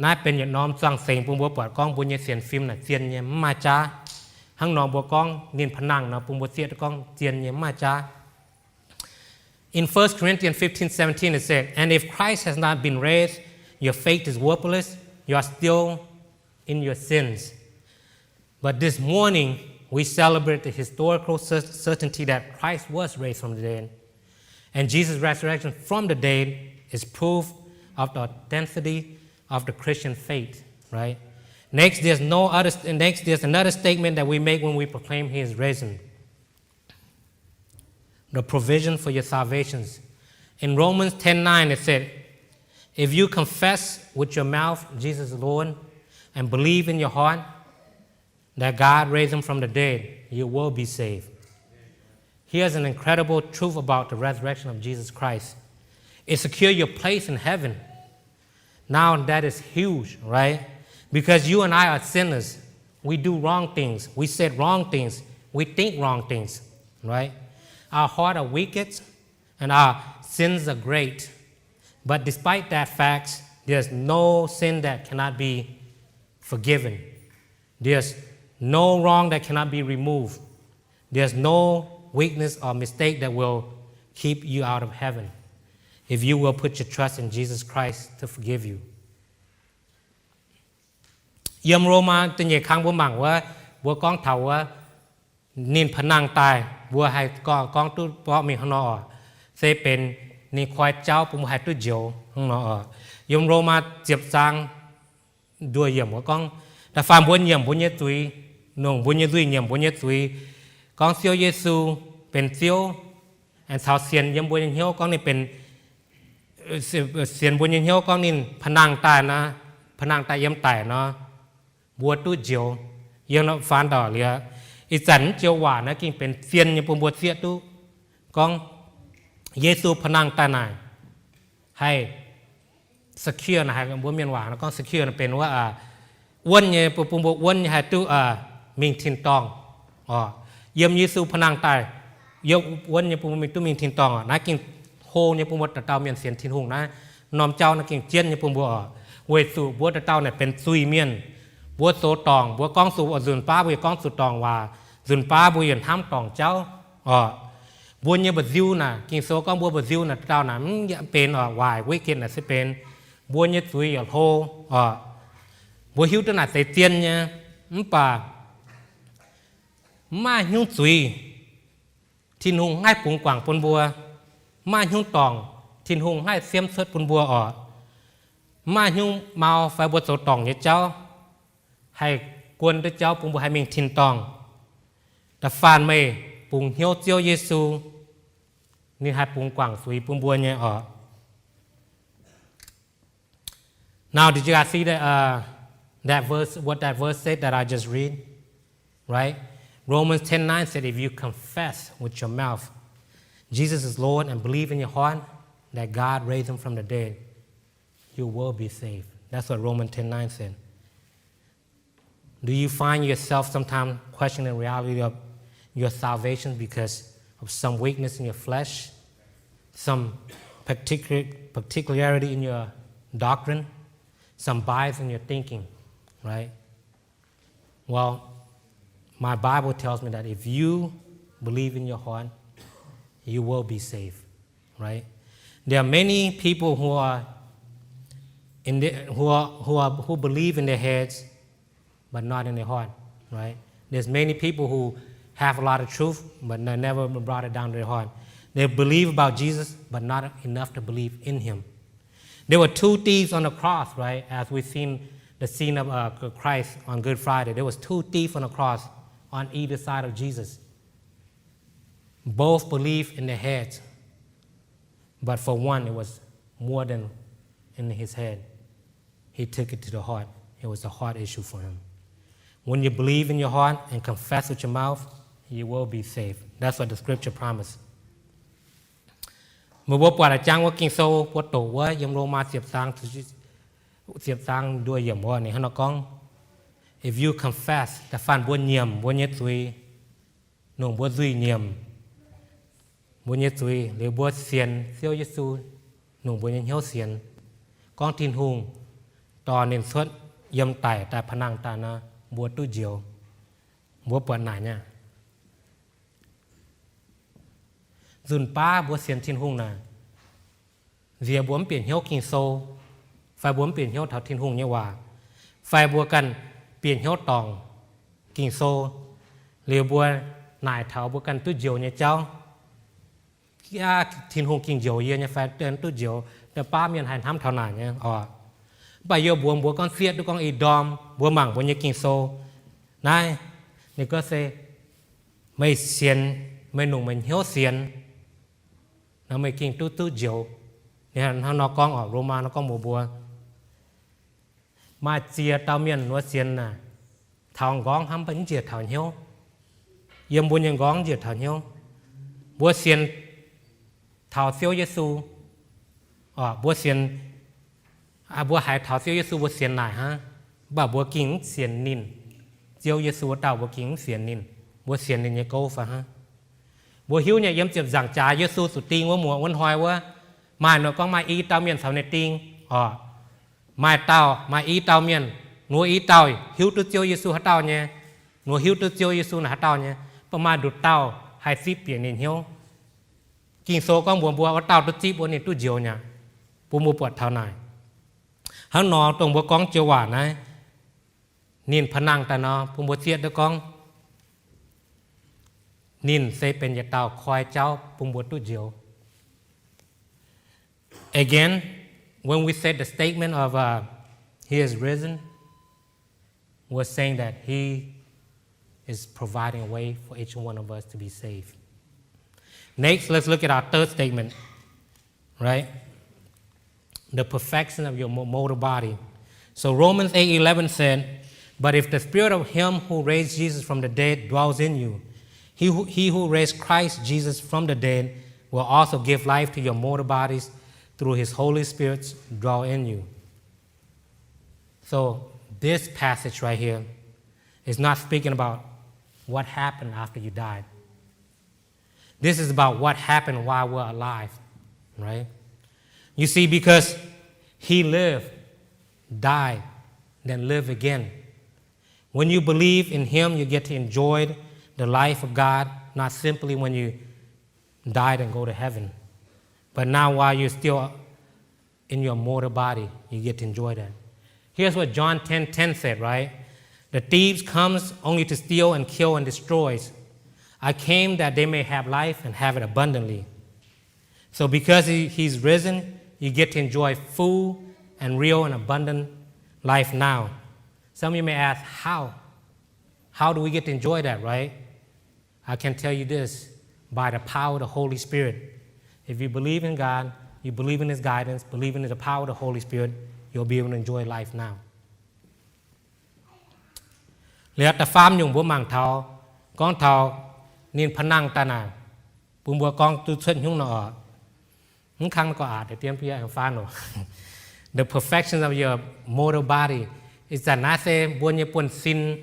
น่าเป็นอย่างน้อมสั่งเสียงปุ่มบัวปอดก้องบุญเสียนฟิล์มน่ะเจียนเนี่ยมาจ้าหั่งน้องบัวก้องนินพนังนะปุ่มบัวเสียดก้องเจียนเนี่ยมาจ้า In 1 Corinthians 15:17 it said, and if Christ has not been raised, your faith is worthless. You are still in your sins. But this morning, we celebrate the historical certainty that Christ was raised from the dead. And Jesus' resurrection from the dead is proof of the authenticity of the Christian faith, right? Next, there's another statement that we make when we proclaim He is risen. The provision for your salvations. In Romans 10:9, it said, if you confess with your mouth Jesus is Lord and believe in your heart that God raised him from the dead, you will be saved. Here's an incredible truth about the resurrection of Jesus Christ. It secures your place in heaven. Now that is huge, right? Because you and I are sinners. We do wrong things. We said wrong things. We think wrong things, right? Our heart are wicked and our sins are great. But despite that fact, there's no sin that cannot be forgiven. There's no wrong that cannot be removed. There's no weakness or mistake that will keep you out of heaven if you will put your trust in Jesus Christ to forgive you. Yếm Roma tự nhiên khang bố mảngว่าบัวกองเถาว่านินพนังตายบัวให้กองตู้ปอมีข้างนอกเซเป็นนี่ควายเจ้าปุ่มให้ตู้เจียวข้างนอกยมโรมาเจ็บจางด้วยเยี่ยมว่ากองแต่ฟาร์มบัวเยี่ยมบัวเยตุยนงบัวเยตุยเยี่ยมบัวเยตุยกองเซียวเยซูเป็นเซียวอันสาวเซียนยมบัวเหี่ยวกองนี่เป็นเซียนบัวเหี่ยวกองนี่พนังตายนะพนังตายยมตายเนาะบัวตู้เจียวยังเราฟันต่อเลยอีสันเจียวหวานนะกินเป็นเซียนยังปุ่มบัวเสียตู้กองเยซูพนังตายนายให้สกิลนะให้บัวเมียนหวานแล้วก็สกิลเป็นว่าอ้วนเนี่ยปุ่มบัวอ้วนให้ตู้มิงทินตองเยี่ยมเยซูพนังตายเยี่ยมอ้วนเนี่ยปุ่มมิงตู้มิงทินตองนะกินโฮเนี่ยปุ่มบัวตะเตาเมียนเสียนทินหงนะนอมเจ้านะกินเจียนเนี่ยปุ่มบัวเวสูบัวตะเตาเนี่ยเป็นซุยเมียนบัวโซตองบัวกองสูจุนป้าบัวกองสุตองว่าจุนป้าบัวยันห้ามตองเจ้าบัวเนี่ยบัดซิวน่ะกินโซกองบัวบัดซิวน่ะเจ้าน่ะมันเป็นวายวิกฤตน่ะสิเป็นบัวเนี่ยซุยโฮบัวหิวตัวน่ะใส่เตียนเนี่ยมันป่ามาหิวซุยทินหงให้ปุ่งกว่างปนบัวมาหิวตองทินหงให้เสียมเสิร์ฟปนบัวมาหิวเมาไฟบัวโซตองเนี่ยเจ้าให้กวนด้วยเจ้าปุ่งบัวให้มิงทินตองแต่ฟานไม่ปุ่งเหี่ยวเจียวเยซูนี่ให้ปุ่งกว่างสุยปุ่งบัวเนี่ยNow did you guys see that verse? What that verse said that I just read, right? Romans 10:9 said, if you confess with your mouth Jesus is Lord and believe in your heart that God raised him from the dead, you will be saved. That's what Romans 10:9 said. Do you find yourself sometimes questioning the reality of your salvation because of some weakness in your flesh, some particularity in your doctrine, some bias in your thinking, right? Well, my Bible tells me that if you believe in your heart, you will be saved, right? There are many people who believe in their heads but not in their heart, right? There's many people who have a lot of truth, but they never brought it down to their heart. They believe about Jesus, but not enough to believe in him. There were two thieves on the cross, right? As we've seen the scene of Christ on Good Friday. There was two thieves on the cross on either side of Jesus. Both believed in their heads. But for one, it was more than in his head. He took it to the heart. It was a heart issue for him. When you believe in your heart and confess with your mouth, you will be saved. That's what the scripture promised. Mà bố quả là trang quá kinh sâu bố tổ quá yếm rô ma siệp sang đuôi yếm quá này hắn nó con. If you confess, ta phản bố nhiệm bố nhét duy, nông bố duy nhiệm, bố nhét duy, nếu bố xiên siêu Giê-xu, nông bố nhét hiếu xiên, con tin hùng, tò nên xuất yếm tải tại phá năng ta na bố tu diệu, bố bố nải nha. Dùn ba bố xiên thiên hùng nà, dìa bố biển hiếu kinh sâu, phải bố biển hiếu thảo thiên hùng như hòa, phải bố cần biển hiếu tòng kinh sâu, liều bố nải thảo bố cần tu diệu như cháu. Kia thiên hùng kinh diệu như phải tên tu diệu, để ba miền hành hám thảo nải như bây giờ bố con phiết đứa con ý đom, bố mảng bố như kinh sâu. Này, nếu có xe, mày xiên, mày nùng mình hiếu xiên, nó mày kinh tu diệu. Nên nó con ở Roma nó con bùa. Mà chia tao miền nó xiên nè, thảo góng hăm bánh chia thảo hiếu. Yếm bố nhân góng chia thảo hiếu. Bố xiên thảo siêu Giê-xu. Bố xiên bố hải thảo siêu Giê-xu bố xiên này ha. Bà bố kinh xiên nín. Siêu Giê-xu tao bố kinh xiên nín. Bố xiên nín như câu phá ha. Bố hiếu nhà yếm chịp giảng trà Giê-xu sụt tinh quá mùa quân hoài quá. Mai nó có mai ý tao miền sau này tinh. Mai tao, mai ý tao miền. Ngô ý tao, hiếu tư chiêu Giê-xu hát tao nha. Ngô hiếu tư chiêu Giê-xu là hát tao nha. Bà mai đụt tao, hai xíp biển nín hiếu. Kinh số con buồn bùa ở tao tư chíp bố nín tư diệu nha. Bố mùa bọt thao này. Hắn nó tổng bố con chiêu quả này. Nín phá năng ta nó, bố mùa xiết đó con. Nín sẽ bên nhà tao khoai cháu, bố mùa tư diệu. Again, when we said the statement of He is risen, we're saying that He is providing a way for each one of us to be saved. Next, let's look at our third statement, right? The perfection of your mortal body. So Romans 8:11 said, "But if the spirit of Him who raised Jesus from the dead dwells in you, He who raised Christ Jesus from the dead will also give life to your mortal bodies through His Holy Spirit dwell in you." So this passage right here is not speaking about what happened after you died. This is about what happened while we're alive, right? You see, because He lived, died, then lived again. When you believe in Him, you get to enjoy the life of God, not simply when you died and go to heaven. But now while you're still in your mortal body, you get to enjoy that. Here's what John 10:10 said, right? "The thieves comes only to steal and kill and destroys. I came that they may have life and have it abundantly." So because He's risen, you get to enjoy full and real and abundant life now. Some of you may ask, how? How do we get to enjoy that, right? I can tell you this, by the power of the Holy Spirit. If you believe in God, you believe in His guidance, believe in the power of the Holy Spirit, you'll be able to enjoy life now. Lihat ta pham nhung bố màng thao, con thao nên phá năng ta nào, bùm bùa con tu xuất nhung nọ, những khăn có để tiêm phía anh phá nọ. The perfection of your mortal body is that na se bùa như buồn xin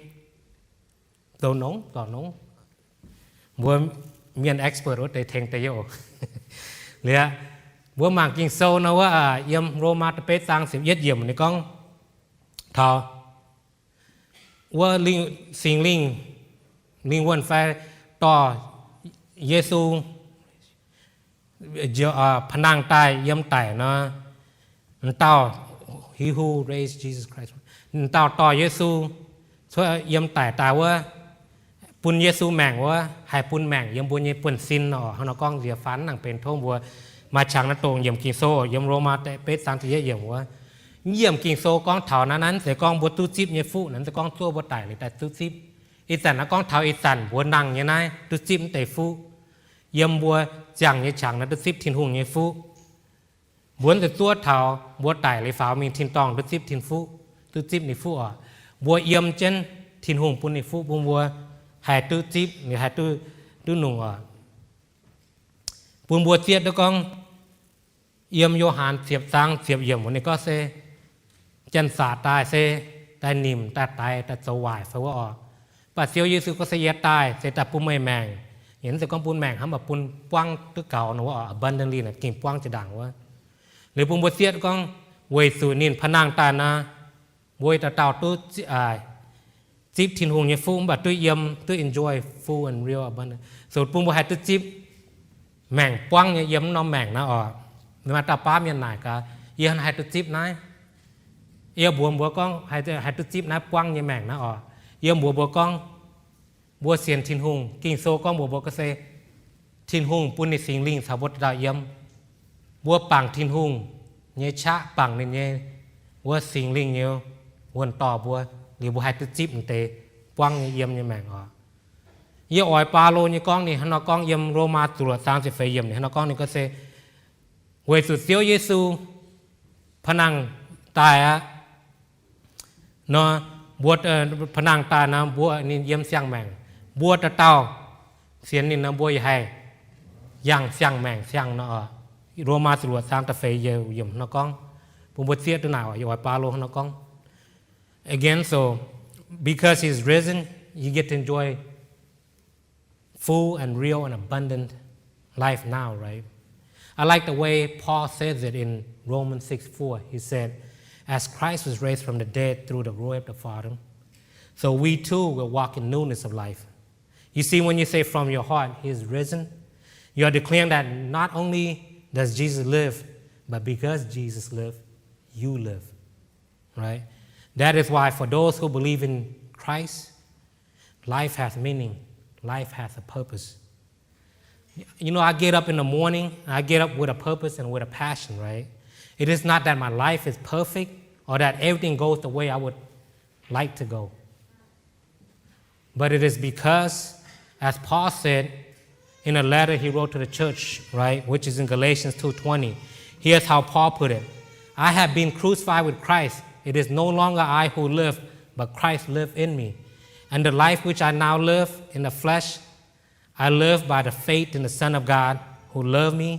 tàu nóng, bùa miền expert ở đây thành tây ô. Lihat bố màng kinh sâu nóว่าyếm Roma tập bế sang xếp yết yếm này con thọว่าสิ่งลิงวันไฟต่อเยซูพนังตายยำไต่เนาะเต้า He who raised Jesus Christ เต้าต่อเยซูช่วยยำไต่ตาว่าปุ่นเยซูแม่งว่าให้ปุ่นแม่งยำบุญยปุ่นซินเนาะเขาเนาะก้องเสียฟันหนังเป็นท่งบัว มาช่างนั้นตรงเยี่ยมกินโซเยี่ยมโรมาแต่เป็ดสังที่เยี่ยมว่าเยี่ยมกินโซกองเถานั้นเสียกองบัวตู้จิบเนี่ยฟูนั้นเสียกองตัวบัวไต่เลยแต่ตู้จิบอีสันนะกองเถาอีสันบัวนังเนี่ยนายตู้จิบแต่ฟูเยี่ยมบัวจังเนี่ยช่างนั้นตู้จิบทิ้งหุ่งเนี่ยฟูบัวแต่ตัวเถาบัวไต่เลยฝามีทิ้งตองตู้จิบทิ้งฟูตู้จิบนี่ฟูอ่ะบัวเยี่ยมเจนทิ้งหุ่งปุ่นนี่ฟูบัวหายตู้จิบเนี่ยหายตู้หนุ่งอ่ะปุ่นบัวเจียดแล้วกองเยี่ยมโยหานเสียบตังเสียบเยี่ยมวันนี้ก็เซจันสาตายเซตายนิ่มตายตายตายสวายเพราะว่าออกปัดเสียวเยซูก็เสียตายเสร็จแต่ปุ่นไม่แมงเห็นแต่ก้อนปุ่นแมงทำแบบปุ่นป้างตึกเก่านะว่าบันดันลีน่ะกิ่งป้างจะดังว่าหรือปุ่นบัวเสียดก็เวสุนินพนังตานะบวยตาเต่าตู้จิบทิ้งหงเนี่ยฟูแบบตู้เยี่ยมตู้ enjoy full and real บันส่วนปุ่นบัวหายตู้จิบแมงป้างเนี่ยเยี่ยมน้องแมงนะออกมาตาป้ามีไหนก็เยี่ยมหายตู้จิบนะเยี่ยบัวกองหายตู้จิบนะป้างเนี่ยแมงนะออกเยี่ยมบัวกองบัวเสียนทิ้งหงกิ่งโซกองบัวก็เซทิ้งหงปุ่นในสิงลิงสาวบดดาวเยี่ยมบัวปังทิ้งหงเนี่ยชะปังเนี่ยบัวสิงลิงเนี่ยวนต่อบัวหรือบัวหายตู้จิบเตะป้างเนี่ยเยี่ยมเนี่ยแมงออกเยี่ยอ่อยปลาโลเนี่ยกองนี่ฮันนอกองเยี่ยมโรมาตรวจตามสิเฟยเยี่ยมเนี่ยฮันนอกองนี่ก็เซเวสุเสียวเยซูพนังตายอะเนาะบวชพนังตายนะบัวนี่เยี่ยมเสียงแมงบัวตะเต้าเสียนนี่นะบัวใหญ่ย่างเสียงแมงเสียงเนาะโรมาตรวจตามตะเฟยเยี่ยมนอกองปุ่มบวชเสียตัวหนาวอยู่ไอ้ปลาโลนอกอง again so because he's risen you get to enjoy full and real and abundant life now right I like the way Paul says it in Romans 6:4. He said, as Christ was raised from the dead through the glory of the Father, so we too will walk in newness of life. You see, when you say from your heart, he is risen, you are declaring that not only does Jesus live, but because Jesus lived, you live. Right? That is why for those who believe in Christ, life has meaning, life has a purpose. You know, I get up in the morning, I get up with a purpose and with a passion, right? It is not that my life is perfect or that everything goes the way I would like to go. But it is because, as Paul said in a letter he wrote to the church, right, which is in Galatians 2:20, here's how Paul put it. I have been crucified with Christ. It is no longer I who live, but Christ lives in me. And the life which I now live in the flesh, I live by the faith in the Son of God who loved me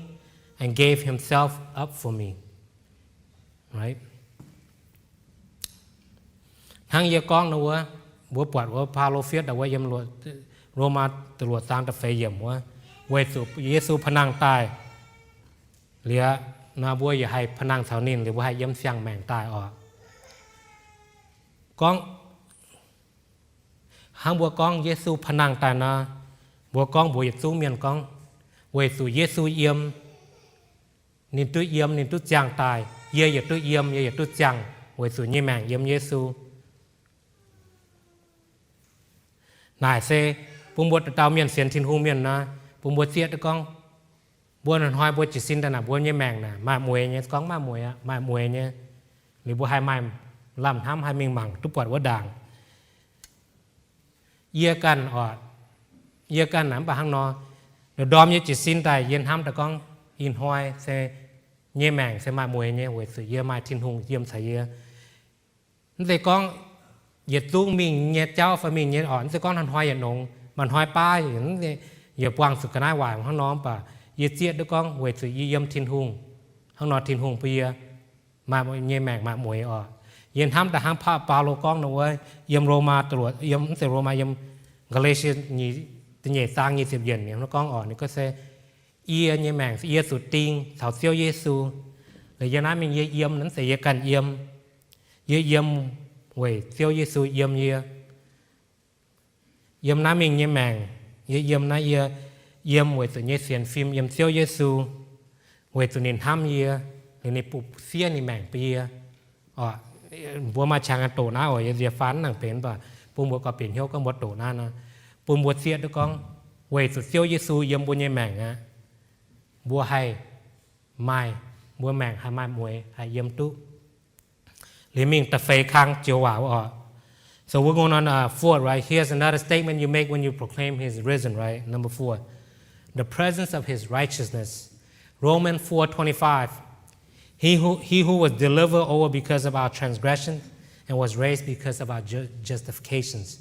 and gave himself up for me. Right? ทั้งเยกองนะวะบัวปวดว่าพาโลเฟียดแต่ว่ายำรวจโรมาตรวจตามตะเฟยเยี่ยมว่าเวสุเยซูพนังตายเหลือนาบัวอย่าให้พนังเสานินหรือว่าให้ย้ำเสียงแมงตายออกกองห้างบัวกองเยซูพนังตายนะบัวกองบัวเยซูเมียนกองเวสุเยซูเยี่ยมนินตุเยี่ยมนินตุจางตายเยี่ยตุเยี่ยมเยี่ยตุจางเวสุยี่แมงเยี่ยมเยซูนายเซปุ่มบัวตะเตาเมียนเสียนทินหูเมียนนะปุ่มบัวเสียตะกองบัวนันห้อยบัวจิตสินแต่น่ะบัวยี่แมงน่ะมามวยเนี่ยกองมามวยอะมามวยเนี่ยหรือบัวให้ไม่ลำทำให้มิงมังทุกปวดว่าด่างเยี่ยกันออดเยี่ยกันหนามปะหังนอเดี๋ยวดอมยี่จิตสินแต่เย็นทำตะกองอินห้อยเซเยี่ยแมงเซมามวยเนี่ยเวสุเยี่ยมาทินหูเยี่ยมใส่เยี่ยนั่นแต่กองเหยียดตู้มิงเหยียดเจ้าฝ่ายมิงเหยียดอ่อนแต่ก้อนหันห้อยเหยียดนงมันห้อยป้าอย่างนี้เหยียดวางสุกนาหวายข้างน้องป่ะเหยียดเจี๊ยดด้วยก้องเวสุยี่ยมทินหุงข้างนอทินหุงเปียมาเยี่ยแมงมามวยอ่อเยี่ยนทำแต่ห้างผ้าปลาโลก้องนะเว้ยเยี่ยมโรมาตรวจเยี่ยมเสโรมาเยี่ยมกาเลเชียนี่ตัวใหญ่สร้างยี่สิบเย็นเนี่ยแล้วก้องอ่อนนี่ก็เซเยี่ยเยี่ยแมงเยี่ยสุดติงสาวเซียวเยซูหรือยันนั้นมีเยี่ยมนั้นเสียกันเยี่ยมเยี่ยมเว้ยเซียวเยซูเยี่ยมเยี่ยมน้ำมิงเยี่ยมแมงเยี่ยมนะเยี่ยมเว้ยตัวเยี่ยเสียนฟิล์มเยี่ยมเซียวเยซูเว้ยตัวนินทำเยี่ยหรือในปุบเสียนี่แมงเปียอ๋อบัวมาช่างกันโตนะอ๋อเยี่ยฟันหนังเป็นป่ะปุ่มบัวก็เปลี่ยนเหี้ยวก็บัวโตนะนะปุ่มบัวเสียด้วยก้องเว้ยตัวเซียวเยซูเยี่ยมบัวเยี่ยแมงนะบัวให้ mai mua màng hai mai muối hai yếm tu lý mình ta phê khang chiều vào so we're going on 4 right. Here's another statement you make when you proclaim His risen, right? Number 4, the presence of His righteousness. Romans 4:25. He who was delivered over because of our transgression and was raised because of our justifications.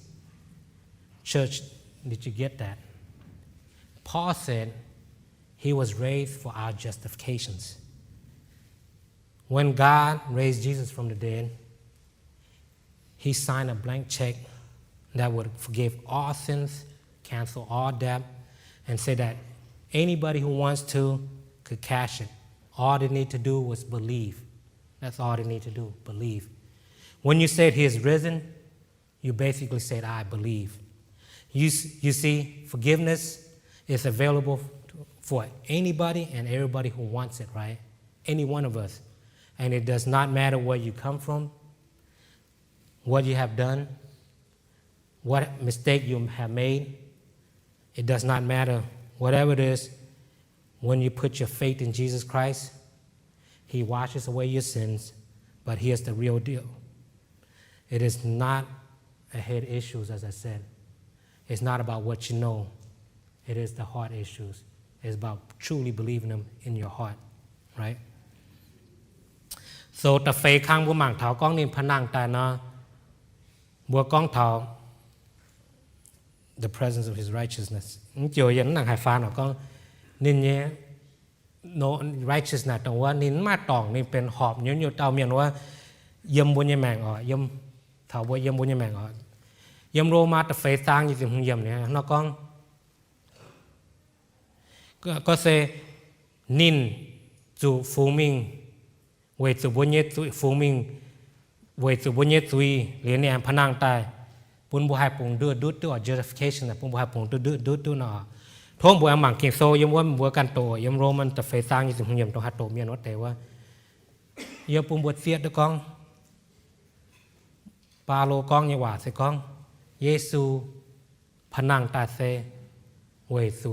Church, did you get that? Paul said He was raised for our justifications. When God raised Jesus from the dead, He signed a blank check that would forgive all sins, cancel all debt, and say that anybody who wants to could cash it. All they need to do was believe. That's all they need to do, believe. When you said He is risen, you basically said, I believe. You see, forgiveness is available for anybody and everybody who wants it, right? Any one of us. And it does not matter where you come from, what you have done, what mistake you have made. It does not matter. Whatever it is, when you put your faith in Jesus Christ, He washes away your sins, but here's the real deal. It is not a head issues, as I said. It's not about what you know. It is the heart issues. It's about truly believing them in your heart, right? So ta phê khang bua mảng thảo con nên panang ta na bua con thảo the presence of His righteousness. Chiều dẫn nàng hải phan ở con nên nhé no righteousness trongว่าnínมาตองนี่เป็นหอบnhiềuเตาเมียนว่าเยี่ยมบนยแมงเยี่ยมเถาว่าเยี่ยมบนยแมงเยี่ยมโรมาตะเฟซางยี่สิบเยี่ยมเนี่ยนอกก็เซนินจูฟูมิงเวจูบนเยจูฟูมิงเวจูบนเยจุยเหรียญเนี่ยพนังตายปุ่นบุหายปุ่งดูดตัว justification ปุ่นบุหายปุ่งดูดน่ะท้องบัวหมั่งเก่งโซยมว่าบัวกันโตยมโรมันตะเฟซางยี่สิบเยี่ยมตรงฮัตโตเมียนว่าแต่ว่าเยี่ยปุ่นบัวเสียดกองปาโลกองยี่หว่าเสกองเยซูพนังตาเซเวซู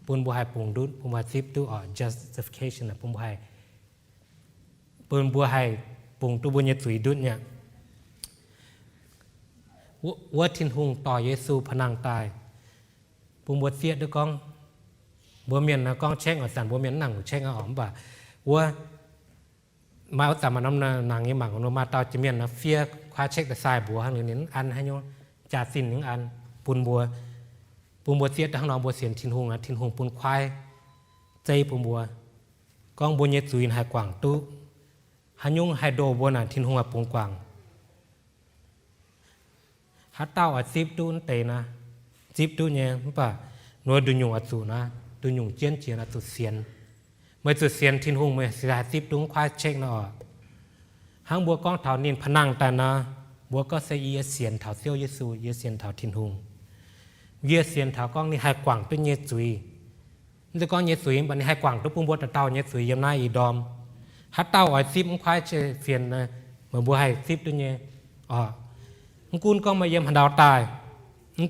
ปุ่นบัวหายปุ่งดูดปุ่นบัวซิบดูjustification ปุ่นบัวหายปุ่นบัวหายปุ่งตัวบุญยสุยดุดเนี่ยว่าทิ้งหุงต่อเยซูพนังตายปุ่นบัวเสียดกองบัวเมียนนะกองเช็คเอาสันบัวเมียนหนังเช็คเอาอ๋อมบ่าว่ามาเอาแต่มาน้ำนางยี่หมังของมาตาจะเมียนนะเฟียคว้าเช็คแต่ทรายบัวหรือนิ้นอันให้โยจ่าสินหนึ่งอันปุ่นบัวเสียดทั้งน้องบัวเสียนทิ้งหุงนะทิ้งหุงปุ่นควายใจปุ่นบัวกองบัวเยสุยหายกว่างตู้หันยงไฮโดบัวน่ะทิ้งหุงปุ่นกว่างฮัตเต้าอัดซิบตู้นั่นเตนะซิบตู้เนี่ยป่ะนัวดุญงอัดสูนะดุญงเจียนอัดสุดเสียนเมื่อสุดเสียนทิ้งหุงเมื่อสิได้ซิบตู้ควายเช็คนะอ๋อหังบัวกองเถานินพนังแต่นะบัวก็เสียเสียนเถาเซียวเยซูเยเสียนเถาทิ้งหุงเยเสียนเถากองนี่หายกว่างตู้เยซุยนี่กองเยซุยบันนี้หายกว่างตู้ปุ่มบัวตะเต้าเยซุยยำหน้าอีดอมฮัตเต้าอัดซิบควายเเสียนนะเมื่อบัวให้ซิบตู้เยอ๋อกุนกองมาเยี่ยมหันดาวตาย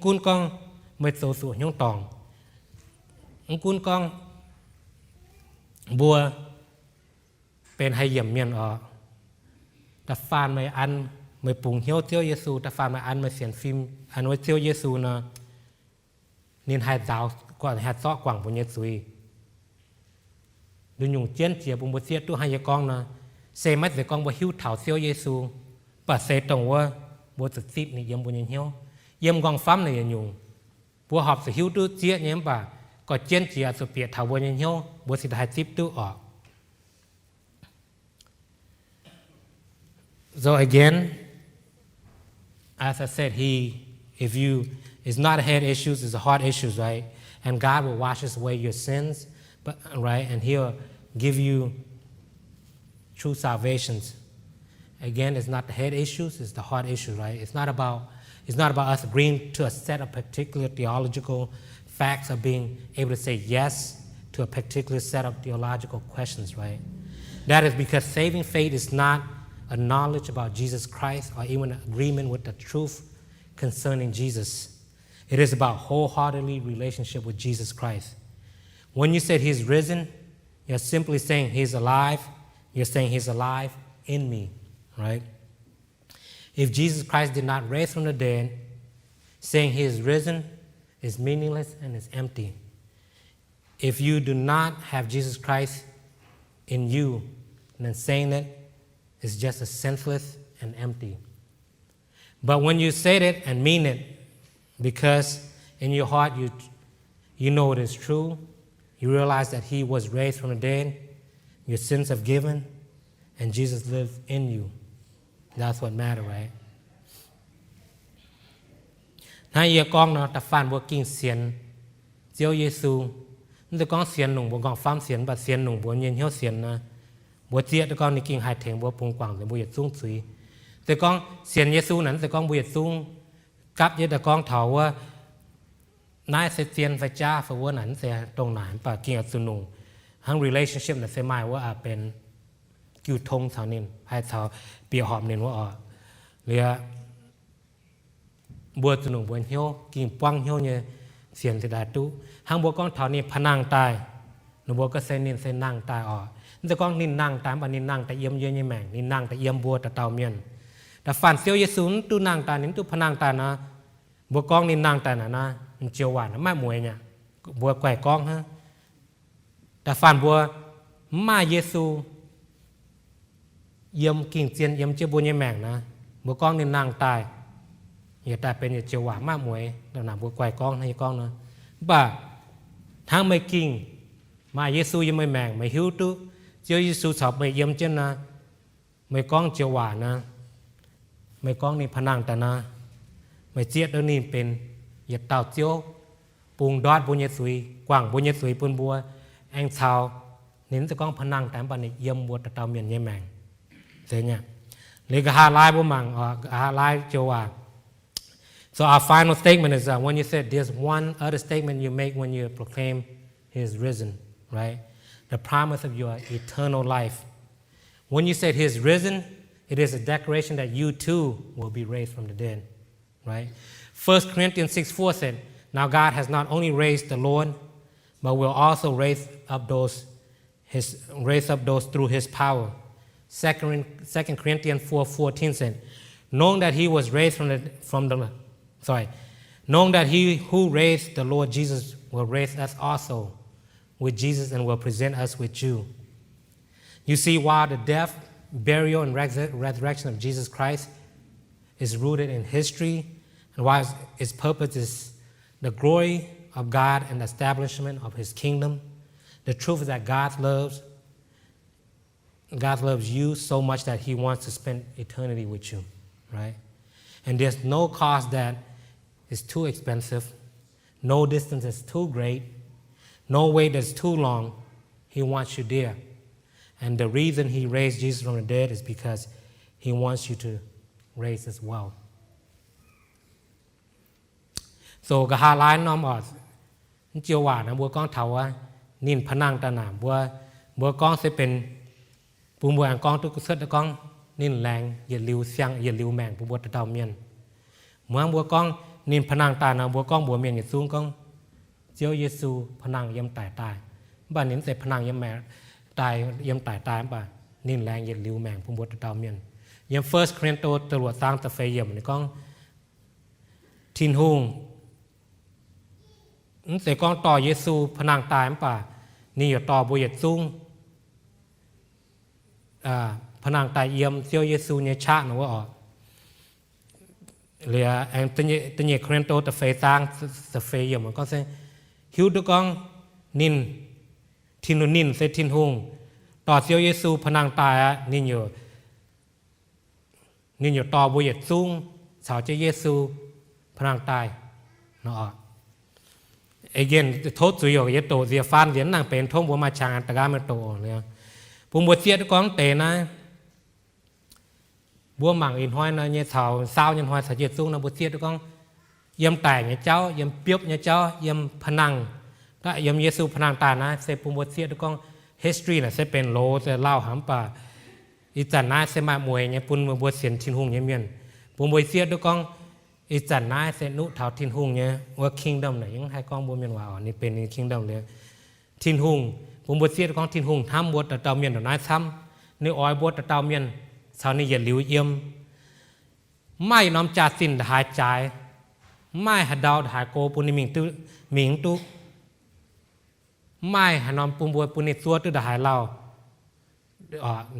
กุนกองมาโซสูยงตองกุนกองบัวเป็นให้เยี่ยมเมียนอ๋อตะฟานมาอันมาปุ่งเหี้ยวเจียวเยซูตะฟานมาอันมาเสียนฟิล์มอันว่าเจียวเยซูนะนินหายดาวก่อนหายซ้อกว่างบนเยซูดูหยุ่งเจียนเจียบุญบัวเสียตู้ให้ยกองนะเซมัดเสกองบัวหิ้วเถาเจียวเยซูปัดเซตรงว่าบัวสุดซิบนี่ยี่ยมบุญเหี้ยวยี่ยมกองฟ้านี่ยุ่งบัวหอบเสหิ้วตู้เจียยี่ยมป่ะก็เจียนเจียสุเปียเถาบัวเหี้ยวบัวสิได้ซิบตู้ออก So again, as I said, it's not head issues, it's heart issues, right? And God will wash away your sins, but right, and He'll give you true salvations. Again, it's not the head issues, it's the heart issues, right? It's not about us agreeing to a set of particular theological facts or being able to say yes to a particular set of theological questions, right? That is because saving faith is not a knowledge about Jesus Christ or even an agreement with the truth concerning Jesus. It is about wholeheartedly relationship with Jesus Christ. When you said He's risen, You're simply saying He's alive. You're saying He's alive in me, right? If Jesus Christ did not raise from the dead, saying He is risen is meaningless and is empty. If you do not have Jesus Christ in you, then saying that is just as senseless and empty. But when you say it and mean it, because in your heart you know it is true, you realize that He was raised from the dead, your sins are forgiven, and Jesus lives in you. That's what matters, right? Now you con nó ta phản working xiên chiếu Giêsu, nó con xiên nùng bộ con phàm xiên và xiên nùng bộ nhiên hiếu xiên na, bộ chia nó con đi kinh hai thèm bộ pung quảng thì bộ yết sung suy,แต่con xiên Giêsuนั้นแต่con bộ yết sungกับยแต่con thảoว่านายเสียนไฟจ้าฝืนว่านั้นเสียตรงไหนป่ะกิ่งสุนุงทั้ง relationship นั้นเสียหมายว่าเป็นกิวทงเท่านี้ให้เท่าเปียหอมเนี่ยว่าเรือบัวสุนุงบัวเหี้ยวกิ่งป้องเหี้ยวเนี่ยเสียนติดาตุทั้งบัวก้องเท่านี้พนังตายหนูบัวก็เส้นนินเส้นนั่งตายแต่ก้องนินนั่งตายป่ะนินนั่งแต่เยี่ยมเยอะยี่แมงนินนั่งแต่เยี่ยมบัวแต่เต่าเมียนแต่ฝันเสียวเยซูนตู้นั่งตายนี่ตู้พนังตายนะบัวก้องนินนั่งตายนะเจียวหวานไม่มวยเนี่ยบัวแกว่กล้องฮะแต่ฝันบัวมาเยซูเยี่ยมกิ่งเจียนเยี่ยมเจียวบัวยี่แมงนะบัวกล้องนี่นางตายอย่าตายเป็นเจียวหวานมากมวยแล้วหนาบัวแกว่กล้องให้กล้องนะบ่าทั้งไม่กิ่งมาเยซูยังไม่แมงไม่หิวตู้เจียวเยซูสอบไม่เยี่ยมเจนนะไม่กล้องเจียวหวานนะไม่กล้องนี่พนังแต่นะไม่เจียดแล้วนี่เป็นอย่าเต่าเจียวปูงดอดบุญยสุยกว่างบุญยสุยปูนบัวแองชาวนิ้นจะก้องพนังแต่ปันนี่เยี่ยมบัวตะเต่าเมียนยี่แมงเสียเนี่ยเลยก็หาลายบัวมังหาลายเจียวว่า so our final statement is when you said there's one other statement you make when you proclaim He is risen, right? The promise of your eternal life. When you said He is risen, it is a declaration that you too will be raised from the dead, right? 1 Corinthians 6:4 said, now God has not only raised the Lord, but will also raise up those through His power. 2 Corinthians 4:14 said, knowing that He who raised the Lord Jesus will raise us also with Jesus and will present us with you. You see, while the death, burial, and resurrection of Jesus Christ is rooted in history, and while its purpose is the glory of God and the establishment of His kingdom, the truth is that God loves you so much that He wants to spend eternity with you, right? And there's no cost that is too expensive, no distance is too great, no wait that's too long. He wants you there. And the reason He raised Jesus from the dead is because He wants you to raise as well. So cái hà lai nom ở chiều hòa nó bữa con thầu á nhìn phản năng ta nằm bữa con sẽเป็นปุ่มบางconทุกสุดcon nhìnแรงอย่าลิ้วเสียงอย่าลิ้วแมงปุ่มบตะเต่าเมียนเมื่อบัวกองnhìn phản năng ta nàoบัวกองบัวเมียนอย่าซุ้งกองเจียวเยซูphản năngยำตายบ้านนี้เสร็จphản năngยำแมงตายยำตายป่ะnhìnแรงอย่าลิ้วแมงปุ่มบตะเต่าเมียนยำ First Corinthians ตรวจสร้างตะเฟียมนี่กองทินหงแต่กองต่อเยซูพนังตายมั้งป่ะนี่อยู่ต่อบุญยซุ่งพนังตายเยี่ยมเซียวเยซูเนี่ยชาหนูว่าเหลือแองตันเยครินโตตะเฟยตังตะเฟยเยี่ยมมันก็เสียหิวตุกองนินทินนินเซทินหงต่อเซียวเยซูพนังตายนี่อยู่ต่อบุญยซุ่งสาวเจเยซูพนังตายเนาะagain โทษสุยอกเยโตเสียฟันเหรียญนางเป็นทงบัวมาชางตะกาเมโตเนี่ยปุ่มบัวเสียตะกองเตนะบัวหมังอินห้อยนะเนี่ยสาวยันห้อยสายเจ็ดซุ้งนะบัวเสียตะกองเยี่ยมแต่เนี่ยเจ้าเยี่ยมเปียบเนี่ยเจ้าเยี่ยมพนังถ้าเยี่ยมเยซูพนังตานะเสปุ่มบัวเสียตะกอง history น่ะเสเป็นโลจะเล่าหามป่าอีจันนะเสมามวยเนี่ยปุ่มบัวเสียนทินหงเนี่ยเมียนปุ่มบัวเสียตะกองอีจันนายเซนุเท่าทินหุงเนี่ยว่า kingdom ไหนยังให้กองบัวเมียนว่านี่เป็น kingdom เลยทินหุง ปุ่มบวชเสียของทิ้งหงทำบวชแต่เตาเมียนต่อนายซ้ำเนื้ออ้อยบวชแต่เตาเมียนชาวนี้อย่าหลิวเยี่ยมไม่น้อมจ่าสินหายใจไม่หัดดาวหายโกปุนิมิงตุไม่หันน้อมปุ่มบวชปุนิตัวตุดหายเรา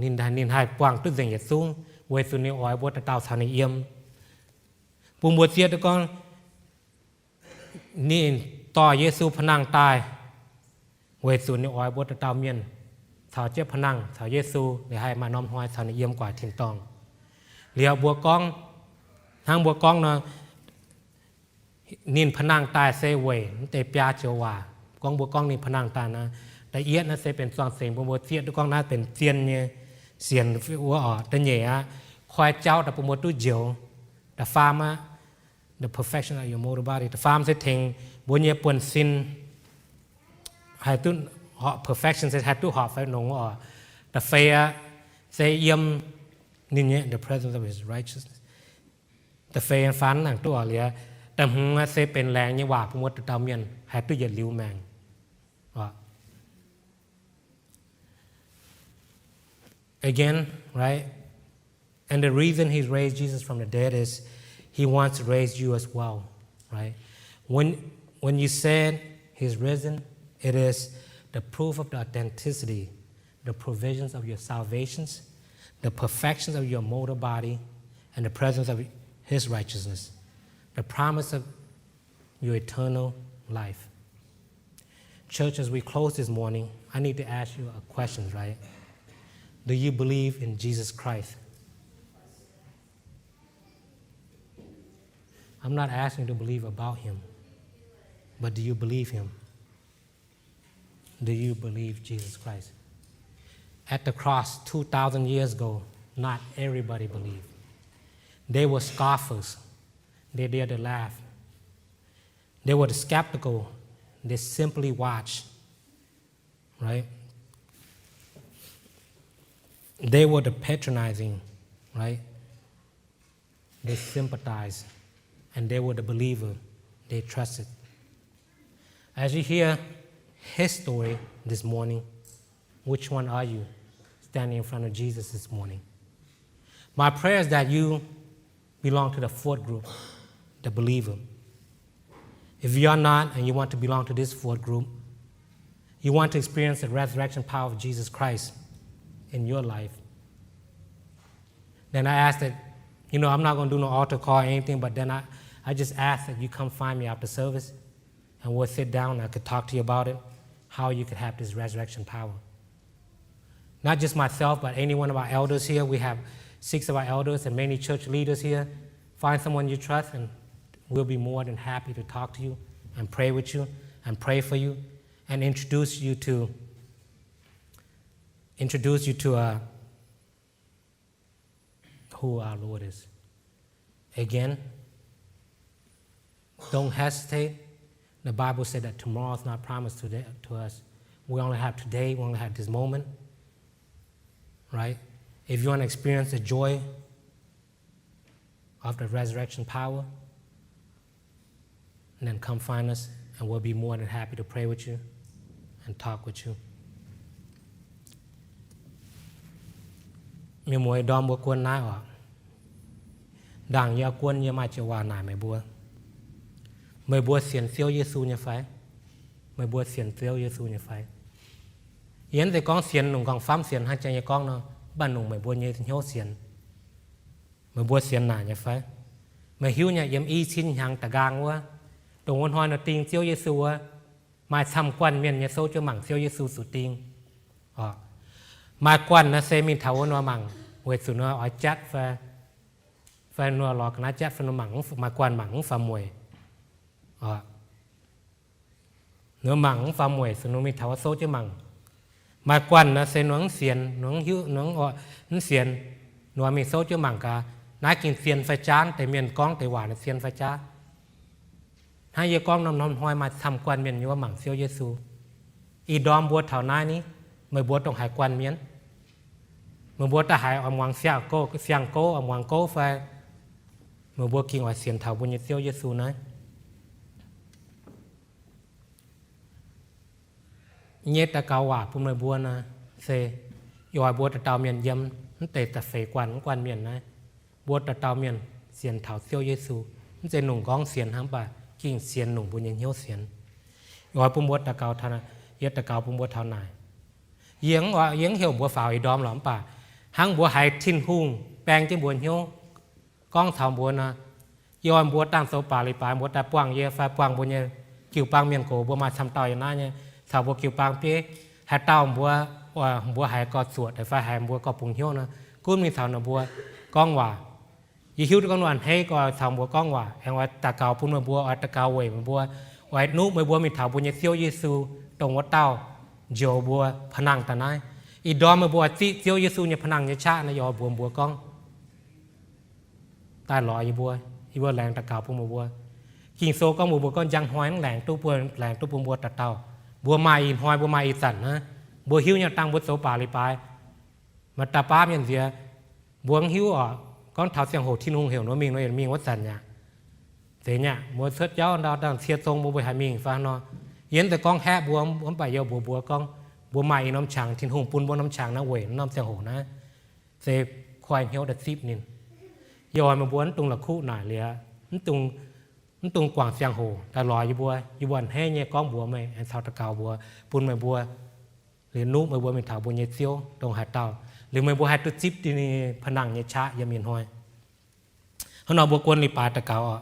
นินหายกว้างตุเสียงเหยียดสูงเวสุนีอ้อยบวชแต่เตาชาวนี้เยี่ยมปุ่มบวชเสียแต่ก่อนนี่ต่อเยซูพนังตายเวสุนีอ้อยบวชแต่เตาเมียนสาวเจ็บพนังสาวเยซูเลยให้มาน้อมห้อยชาวนี้เยี่ยมกว่าทิ้งตองเหลียวบัวกองทางบัวกองเนาะนินพนังตายเซเวเตปยาเจวากองบัวกองนี่พนังตายนะแต่เอียดนะเซเป็นซองเสียงบัวเสียดกองน่าเป็นเซียนเนี่ยเสียนวัวแต่เหนี่ยคอยเจ้าแต่ประมวลตู้เจียวแต่ฟาร์มthe perfection of your motor body แต่ฟาร์มเซถิงบัวเนี่ยปวนซินให้ตุ้นperfection เซให้ตุ้หอบไฟนงแต่เฟียเซเยี่ยมนี่เนี่ย the presence of his righteousness แต่เฟียฟันหนังตัวเหลียแต่หัวเซเป็นแรงยี่ว่าพมดตะเมียนให้ตุ้ยัดลิ้วแมงagain right and the reason he raised Jesus from the dead is he wants to raise you as well right when you said he's risen it is the proof of the authenticity the provisions of your salvations the perfections of your mortal body and the presence of his righteousness the promise of your eternal life. Church, as we close this morning, I need to ask you a question, right? Do you believe in Jesus Christ? I'm not asking you to believe about him, but do you believe him? Do you believe Jesus Christ? At the cross 2,000 years ago, not everybody believed. They were scoffers. They dared to laugh. They were the skeptical. They simply watched, right? They were the patronizing, right? They sympathized. And they were the believer. They trusted. As you hear his story this morning, which one are you standing in front of Jesus this morning? My prayer is that you belong to the fourth group, the believer. If you are not and you want to belong to this fourth group, you want to experience the resurrection power of Jesus Christ in your life, then I ask that, I'm not going to do no altar call or anything, but then I just ask that you come find me after service and we'll sit down and I could talk to you about it, how you could have this resurrection power. Not just myself, but any one of our elders here. We have 6 of our elders and many church leaders here. Find someone you trust and we'll be more than happy to talk to you and pray with you and pray for you and introduce you to who our Lord is. Again, don't hesitate. The Bible said that tomorrow is not promised to us. We only have today. We only have this moment, right? If you want to experience the joy of the resurrection power, then come find us, and we'll be more than happy to pray with you and talk with you. มีมวยดอมบัวกวนน้าออกด่างยากวนยามาเจวาหน่ายไม่บัวไม่บัวเสียนเซียวเยซูเนี่ยไฟไม่บัวเสียนเซียวเยซูเนี่ยไฟเย็นแต่กองเสียนหนุ่มกองฟ้ามเสียนหันใจยากองเนาะบ้านหนุ่มไม่บัวเนี่ยเหี้ยวเสียนไม่บัวเสียนหน่ายเนี่ยไฟไม่หิวเนี่ยยำอีชิ้นหางตะกางวะตรงวันหอยน่ะติงเซียวเยซูวะมาทำกวนเมียนเนี่ยโซเจ้าหมั่งเซียวเยซูสุดติงอ๋อมากวนนะเซมินเทาวนวมังเวสุนอจัดแฟนนัวหลอกนะจัดแฟนมังมากวนมังฟามวยเนื้อมังฟามวยสนุมิเทาโซเจมังมากวนนะเซนวงเสียนนวงหิ้วนวงนั่นเสียนนัวมีโซเจมังกาน่ากินเสียนไฟจ้านแต่เมียนก้องแต่หวานเสียนไฟจ้าให้เยก้องน้ำห้อยมาทำกวนเมียนอยู่ว่ามังเซียวเยซูอีดอมบัวเถาหน้านี้ไม่บัวต้องหายกวนเมียนเมื่อบัวตาหายอมวังเสียโก้เสียงโก้อมวังโก้ไฟเมื่อบัวกินว่าเสียนเถาบุญเซียวเยซูนะ nhét ta cao quả phun mày buôn na xe rồi bùa ta tàu miền yếm nó tệ ta phê quan miền này bùa ta tàu miền xiên thảo siêu Giêsu nó sẽ nung gong xiên hăng bà kinh xiên nung buôn hiếu xiên rồi phun bùa ta cao thằng yết ta cao phun bùa thảo này giếng hiểu bùa phào ý đom lắm bà hăng bùa hải thiên hung bèn trên buôn hiếu gong thảo bùa na rồi bùa tam số bà lì bà bùa ta quang ye pha quang buôn ye kiều bang miền cổ bùa mà xăm tàu như na nhé sao bùa kiều bang pê hạt tàu bùa hải có sụt để pha hải bùa có bùng hiếu na cún mình sao nó bùa con hòaยี่หิวcon đoàn hay có sao bùa con hòa emว่าตะเกาพุ่นมาบวตะเกาเว่มาบวไว้นุมาบวมีถาวบุญเสียวเยซูตรงวัดเต้าโยบัวพนังตะนายอีดอมมาบวเสียวเยซูเนี่ยพนังเนี่ยชาเนี่ยยอบัวกองตายลอยบัวแรงตะเกาพุ่นมาบัวกิงโซก็บัวก้อนยังห้อยแรงตู้บัวตะเต้าบัวมาอีห้อยบัวมาอีสันนะบัวหิวเนี่ยตั้งบัวโซป่าลิปายมาตาป้าเนี่ยเสียบัวหิวอ่ะcon thảo xiang hồ thiên hùng hiểu nó mình what sẵn nhá thế nhá mua sớt giáo đó đang xiết sông bùi hải mình pha nó yến từ con hẹ bùa bài yêu bùa con bùa mày nó chẳng thiên hùng pun bùa nó chẳng nó quẩy nó xiang hồ na thế khoai hiếu đặt ship nín rồi mà bùa tung là khu nải lìa nó tung quảng xiang hồ ta lòi như bùa hay nhẹ con bùa mày anh sao ta cào bùa pun mày bùa liền núp mày bùa mình thảo bùa nhẹ siêu tông hải tàuหรือไม่บัวให้ตัวจิ๊บที่นี่ผนังเนี่ยชะยามีนห้อยเขาหนอบัวกวนลิปาตะเกาอ่ะ